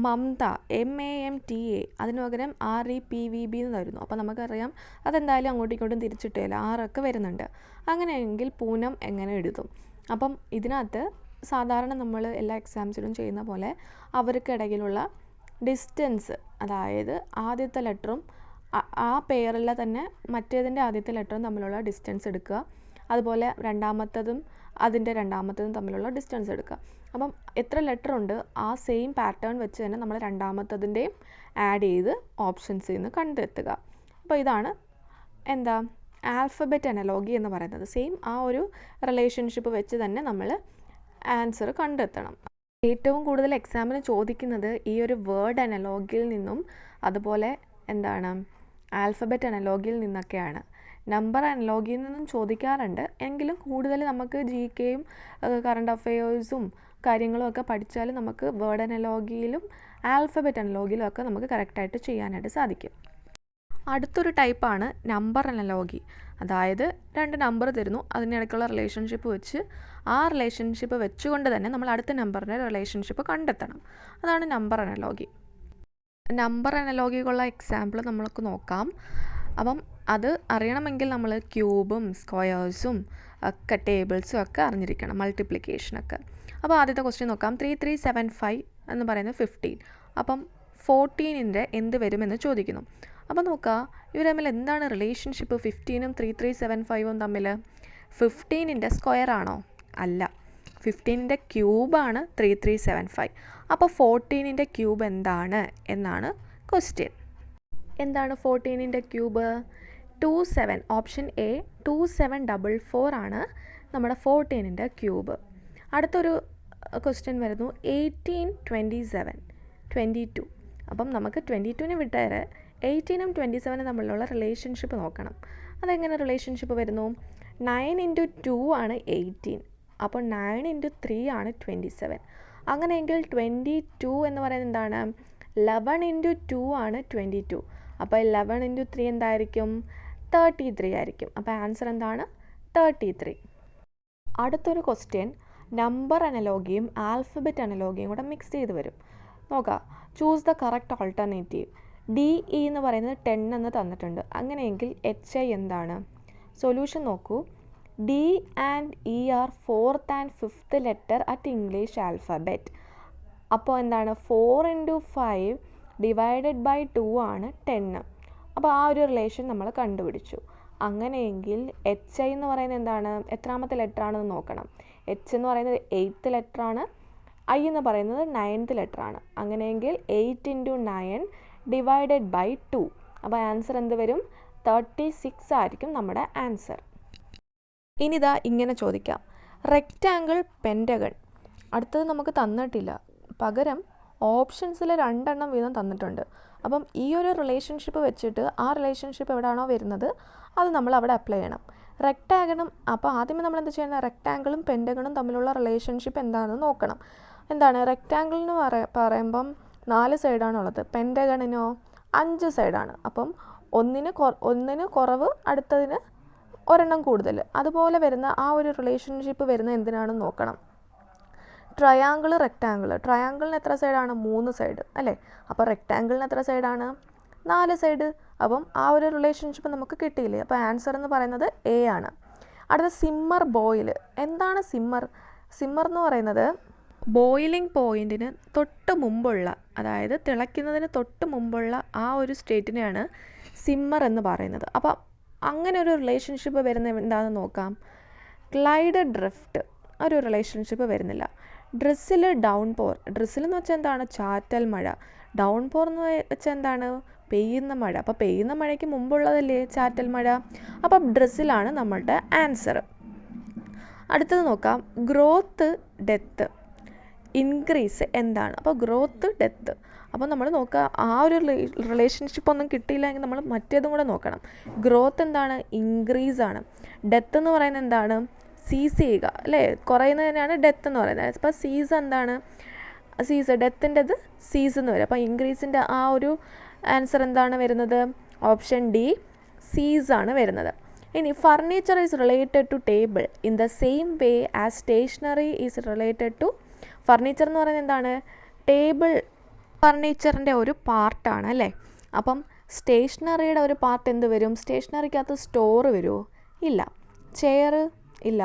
മമത MAMTA അതിന് പകരം REPVB എന്ന് തരുന്നു. അപ്പോൾ നമുക്കറിയാം അതെന്തായാലും അങ്ങോട്ടും ഇങ്ങോട്ടും തിരിച്ചിട്ടില്ല, ആറൊക്കെ വരുന്നുണ്ട്. അങ്ങനെയെങ്കിൽ പൂനം എങ്ങനെ എഴുതും? അപ്പം ഇതിനകത്ത് സാധാരണ നമ്മൾ എല്ലാ എക്സാംസിലും ചെയ്യുന്ന പോലെ അവർക്കിടയിലുള്ള ഡിസ്റ്റൻസ്, അതായത് ആദ്യത്തെ ലെറ്ററും ആ പേരിലെ തന്നെ മറ്റേതിൻ്റെ ആദ്യത്തെ ലെറ്ററും തമ്മിലുള്ള ഡിസ്റ്റൻസ് എടുക്കുക. അതുപോലെ രണ്ടാമത്തതും അതിൻ്റെ രണ്ടാമത്തതും തമ്മിലുള്ള ഡിസ്റ്റൻസ് എടുക്കുക. അപ്പം എത്ര ലെറ്റർ ഉണ്ട് ആ സെയിം പാറ്റേൺ വെച്ച് തന്നെ നമ്മൾ രണ്ടാമത്തതിൻ്റെയും ആഡ് ചെയ്ത് ഓപ്ഷൻസിൽ നിന്ന് കണ്ടെത്തുക. അപ്പോൾ ഇതാണ് എന്താ ആൽഫബറ്റ് അനലോഗി എന്ന് പറയുന്നത്. സെയിം ആ ഒരു റിലേഷൻഷിപ്പ് വെച്ച് തന്നെ നമ്മൾ ആൻസർ കണ്ടെത്തണം. ഏറ്റവും കൂടുതൽ എക്സാമിന് ചോദിക്കുന്നത് ഈ ഒരു വേർഡ് അനലോഗിയിൽ നിന്നും അതുപോലെ എന്താണ് ആൽഫബറ്റ് അനലോഗിയിൽ നിന്നൊക്കെയാണ്. നമ്പർ അനലോഗിയിൽ നിന്നും ചോദിക്കാറുണ്ട്, എങ്കിലും കൂടുതൽ നമുക്ക് GKയും കറണ്ട് അഫയേഴ്സും കാര്യങ്ങളും ഒക്കെ പഠിച്ചാൽ നമുക്ക് വേർഡ് അനലോഗിയിലും ആൽഫബറ്റ് അനലോഗിയിലും ഒക്കെ നമുക്ക് കറക്റ്റായിട്ട് ചെയ്യാനായിട്ട് സാധിക്കും. അടുത്തൊരു ടൈപ്പാണ് നമ്പർ അനലോഗി. അതായത് രണ്ട് നമ്പർ തരുന്നു, അതിനിടയ്ക്കുള്ള റിലേഷൻഷിപ്പ് വെച്ച് ആ റിലേഷൻഷിപ്പ് വെച്ചുകൊണ്ട് തന്നെ നമ്മൾ അടുത്ത നമ്പറിൻ്റെ റിലേഷൻഷിപ്പ് കണ്ടെത്തണം. അതാണ് നമ്പർ അനലോഗി. നമ്പർ അനലോഗിക്കുള്ള എക്സാമ്പിൾ നമ്മൾക്ക് നോക്കാം. അപ്പം അത് അറിയണമെങ്കിൽ നമ്മൾ ക്യൂബും സ്ക്വയേഴ്സും ഒക്കെ ടേബിൾസും ഒക്കെ അറിഞ്ഞിരിക്കണം, മൾട്ടിപ്ലിക്കേഷനൊക്കെ. അപ്പോൾ ആദ്യത്തെ ക്വസ്റ്റ്യൻ നോക്കാം. 3375 എന്ന് പറയുന്നത് 15. അപ്പം 14ൻ്റെ എന്ത് വരുമെന്ന് ചോദിക്കുന്നു. അപ്പോൾ നോക്കുക ഇവർ തമ്മിൽ എന്താണ് റിലേഷൻഷിപ്പ്? 15ഉം 3375ഉം തമ്മിൽ 15ൻ്റെ സ്ക്വയർ ആണോ? അല്ല, 15ൻ്റെ ക്യൂബാണ് 3375. അപ്പോൾ 14ൻ്റെ ക്യൂബ് എന്താണ് എന്നാണ് ക്വസ്റ്റ്യൻ. എന്താണ് 14ൻ്റെ ക്യൂബ്? 27. ഓപ്ഷൻ A 2744 ആണ് നമ്മുടെ 14ൻ്റെ ക്യൂബ്. അടുത്തൊരു ക്വസ്റ്റ്യൻ വരുന്നു 1827 22. അപ്പം നമുക്ക് 22നെ വിട്ടേരെ 18ഉം 27ഉം തമ്മിലുള്ള റിലേഷൻഷിപ്പ് നോക്കണം. അതെങ്ങനെ റിലേഷൻഷിപ്പ് വരുന്നു? 9 × 2 ആണ് 18. അപ്പോൾ 9 × 3 ആണ് 27. അങ്ങനെയെങ്കിൽ 22 എന്ന് പറയുന്നത് എന്താണ്? 11 × 2 ആണ് 22. അപ്പോൾ 11 × 3 എന്തായിരിക്കും? 33 ആയിരിക്കും. അപ്പോൾ ആൻസർ എന്താണ്? 33. അടുത്തൊരു ക്വസ്റ്റ്യൻ നമ്പർ അനലോഗിയും ആൽഫബറ്റ് അനലോഗിയും കൂടെ മിക്സ് ചെയ്ത് വരും. നോക്കാം. Choose the correct alternative. DE എന്ന് പറയുന്നത് 10 എന്ന് തന്നിട്ടുണ്ട്. അങ്ങനെയെങ്കിൽ HI എന്താണ്? സൊല്യൂഷൻ നോക്കൂ. D and E are 4th and 5th letter at English alphabet. അപ്പോൾ എന്താണ്? 4 × 5 ഡിവൈഡഡ് ബൈ 2 ആണ് 10. അപ്പോൾ ആ ഒരു റിലേഷൻ നമ്മൾ കണ്ടുപിടിച്ചു. അങ്ങനെയെങ്കിൽ HI എന്ന് പറയുന്നത് എന്താണ്? എത്രാമത്തെ ലെറ്റർ ആണെന്ന് നോക്കണം. H എന്ന് പറയുന്നത് 8th ലെറ്റർ ആണ്, I എന്ന് പറയുന്നത് 9th ലെറ്റർ ആണ്. അങ്ങനെയെങ്കിൽ 8 × 9 ഡിവൈഡഡ് ബൈ 2. അപ്പോൾ ആൻസർ എന്ത് വരും? 36 ആയിരിക്കും നമ്മുടെ ആൻസർ. ഇനിതാ ഇങ്ങനെ ചോദിക്കാം. Rectangle, pentagon. അടുത്തത് നമുക്ക് തന്നിട്ടില്ല, പകരം ഓപ്ഷൻസിൽ 2 എണ്ണം വീതം തന്നിട്ടുണ്ട്. അപ്പം ഈ ഒരു റിലേഷൻഷിപ്പ് വെച്ചിട്ട് ആ റിലേഷൻഷിപ്പ് എവിടെയാണോ വരുന്നത് അത് നമ്മൾ അവിടെ അപ്ലൈ ചെയ്യണം. റെക്റ്റാഗണും അപ്പോൾ ആദ്യമേ നമ്മൾ എന്ത് ചെയ്യണം? റെക്റ്റാങ്കിളും പെൻറ്റഗണും തമ്മിലുള്ള റിലേഷൻഷിപ്പ് എന്താണെന്ന് നോക്കണം. എന്താണ്? റെക്റ്റാങ്കിളിന് പറയുമ്പം 4 സൈഡാണുള്ളത്, പെൻറ്റഗണിനോ 5 സൈഡാണ്. അപ്പം ഒന്നിന് കുറവ്, അടുത്തതിന് ഒരെണ്ണം കൂടുതൽ. അതുപോലെ വരുന്ന ആ ഒരു റിലേഷൻഷിപ്പ് വരുന്ന എന്തിനാണെന്ന് നോക്കണം. Triangle, rectangle. ട്രയാങ്കിളിന് എത്ര സൈഡാണ്? 3 സൈഡ് അല്ലേ? അപ്പോൾ റെക്റ്റാങ്കിളിന് എത്ര സൈഡാണ്? 4 സൈഡ്. അപ്പം ആ ഒരു റിലേഷൻഷിപ്പ് നമുക്ക് കിട്ടിയില്ലേ? അപ്പോൾ ആൻസർ എന്ന് പറയുന്നത് A ആണ്. അടുത്ത സിമ്മർ, ബോയിൽ. എന്താണ് സിമ്മർ? സിമ്മർ എന്ന് പറയുന്നത് ബോയിലിംഗ് പോയിൻറ്റിന് തൊട്ട് മുമ്പുള്ള, അതായത് തിളയ്ക്കുന്നതിന് തൊട്ട് മുമ്പുള്ള ആ ഒരു സ്റ്റേറ്റിനെയാണ് സിമ്മർ എന്ന് പറയുന്നത്. അപ്പോൾ അങ്ങനെ ഒരു റിലേഷൻഷിപ്പ് വരുന്ന എന്താണെന്ന് നോക്കാം. ഗ്ലൈഡ്, ഡ്രിഫ്റ്റ് ഒരു റിലേഷൻഷിപ്പ് വരുന്നില്ല. ഡ്രിസിൽ, ഡൗൺ പോർ. ഡ്രിസിൽ എന്ന് വെച്ചാൽ എന്താണ്? ചാറ്റൽ മഴ. ഡൗൺ പോർ എന്ന് വെച്ചാൽ എന്താണ്? പെയ്യുന്ന മഴ. അപ്പോൾ പെയ്യുന്ന മഴയ്ക്ക് മുമ്പുള്ളതല്ലേ ചാറ്റൽ മഴ? അപ്പം ഡ്രിസിലാണ് നമ്മളുടെ ആൻസർ. അടുത്തത് നോക്കാം. ഗ്രോത്ത്, ഡെത്ത്, ഇൻക്രീസ് എന്താണ്? അപ്പോൾ ഗ്രോത്ത്, ഡെത്ത്. അപ്പോൾ നമ്മൾ നോക്കുക, ആ ഒരു റിലേഷൻഷിപ്പ് ഒന്നും കിട്ടിയില്ലെങ്കിൽ നമ്മൾ മറ്റേതും കൂടെ നോക്കണം. ഗ്രോത്ത് എന്താണ്? ഇൻക്രീസ് ആണ്. ഡെത്ത് എന്ന് പറയുന്നത് എന്താണ്? സീസ് ചെയ്യുക അല്ലേ? കുറയുന്നതിനാണ് ഡെത്ത് എന്ന് പറയുന്നത്. അപ്പോൾ സീസ് എന്താണ്? സീസ്, ഡെത്തിൻ്റെത് സീസ് എന്ന് വരും. അപ്പോൾ ഇൻക്രീസിൻ്റെ ആ ഒരു ആൻസർ എന്താണ് വരുന്നത്? ഓപ്ഷൻ D സീസ് ആണ് വരുന്നത്. ഇനി furniture is related to table in the same way as stationery is related to. Furniture എന്ന് പറയുന്നത് എന്താണ്? ടേബിൾ ഫർണിച്ചറിൻ്റെ ഒരു പാർട്ടാണ് അല്ലേ. അപ്പം സ്റ്റേഷനറിയുടെ ഒരു പാർട്ട് എന്ത് വരും? സ്റ്റേഷനറിക്കകത്ത് സ്റ്റോർ വരുമോ? ഇല്ല. ചെയർ ഇല്ല.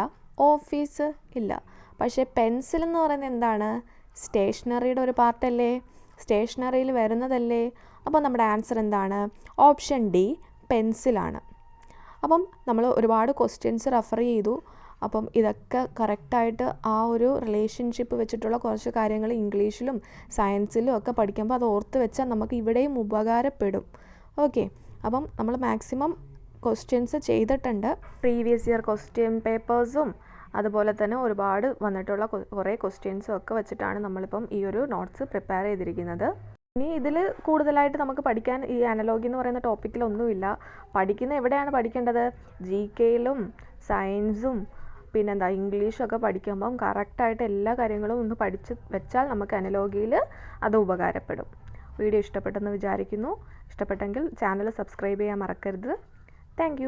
ഓഫീസ് ഇല്ല. പക്ഷേ പെൻസിൽ എന്ന് പറയുന്നത് എന്താണ്? സ്റ്റേഷനറിയുടെ ഒരു പാർട്ടല്ലേ, സ്റ്റേഷനറിയിൽ വരുന്നതല്ലേ. അപ്പോൾ നമ്മുടെ ആൻസർ എന്താണ്? ഓപ്ഷൻ ഡി പെൻസിലാണ്. അപ്പം നമ്മൾ ഒരുപാട് ക്വസ്റ്റ്യൻസ് റെഫർ ചെയ്തു. അപ്പം ഇതൊക്കെ കറക്റ്റായിട്ട് ആ ഒരു റിലേഷൻഷിപ്പ് വെച്ചിട്ടുള്ള കുറച്ച് കാര്യങ്ങൾ ഇംഗ്ലീഷിലും സയൻസിലും ഒക്കെ പഠിക്കുമ്പോൾ അത് ഓർത്ത് വെച്ചാൽ നമുക്ക് ഇവിടെയും ഉപകാരപ്പെടും. ഓക്കെ, അപ്പം നമ്മൾ മാക്സിമം ക്വസ്റ്റ്യൻസ് ചെയ്തിട്ടുണ്ട്. പ്രീവിയസ് ഇയർ ക്വസ്റ്റ്യൻ പേപ്പേഴ്സും അതുപോലെ തന്നെ ഒരുപാട് വന്നിട്ടുള്ള കുറേ ക്വസ്റ്റ്യൻസും ഒക്കെ വെച്ചിട്ടാണ് നമ്മളിപ്പം ഈ ഒരു നോട്ട്സ് പ്രിപ്പയർ ചെയ്തിരിക്കുന്നത്. ഇനി ഇതിൽ കൂടുതലായിട്ട് നമുക്ക് പഠിക്കാൻ ഈ അനലോഗി എന്ന് പറയുന്ന ടോപ്പിക്കിലൊന്നുമില്ല. പഠിക്കുന്ന എവിടെയാണ് പഠിക്കേണ്ടത്? GKയിലും സയൻസും പിന്നെന്താ ഇംഗ്ലീഷൊക്കെ പഠിക്കുമ്പം കറക്റ്റായിട്ട് എല്ലാ കാര്യങ്ങളും ഒന്ന് പഠിച്ച് വെച്ചാൽ നമുക്ക് അനലോഗിയിൽ അത് ഉപകാരപ്പെടും. വീഡിയോ ഇഷ്ടപ്പെട്ടെന്ന് വിചാരിക്കുന്നു. ഇഷ്ടപ്പെട്ടെങ്കിൽ ചാനൽ സബ്സ്ക്രൈബ് ചെയ്യാൻ മറക്കരുത്. താങ്ക്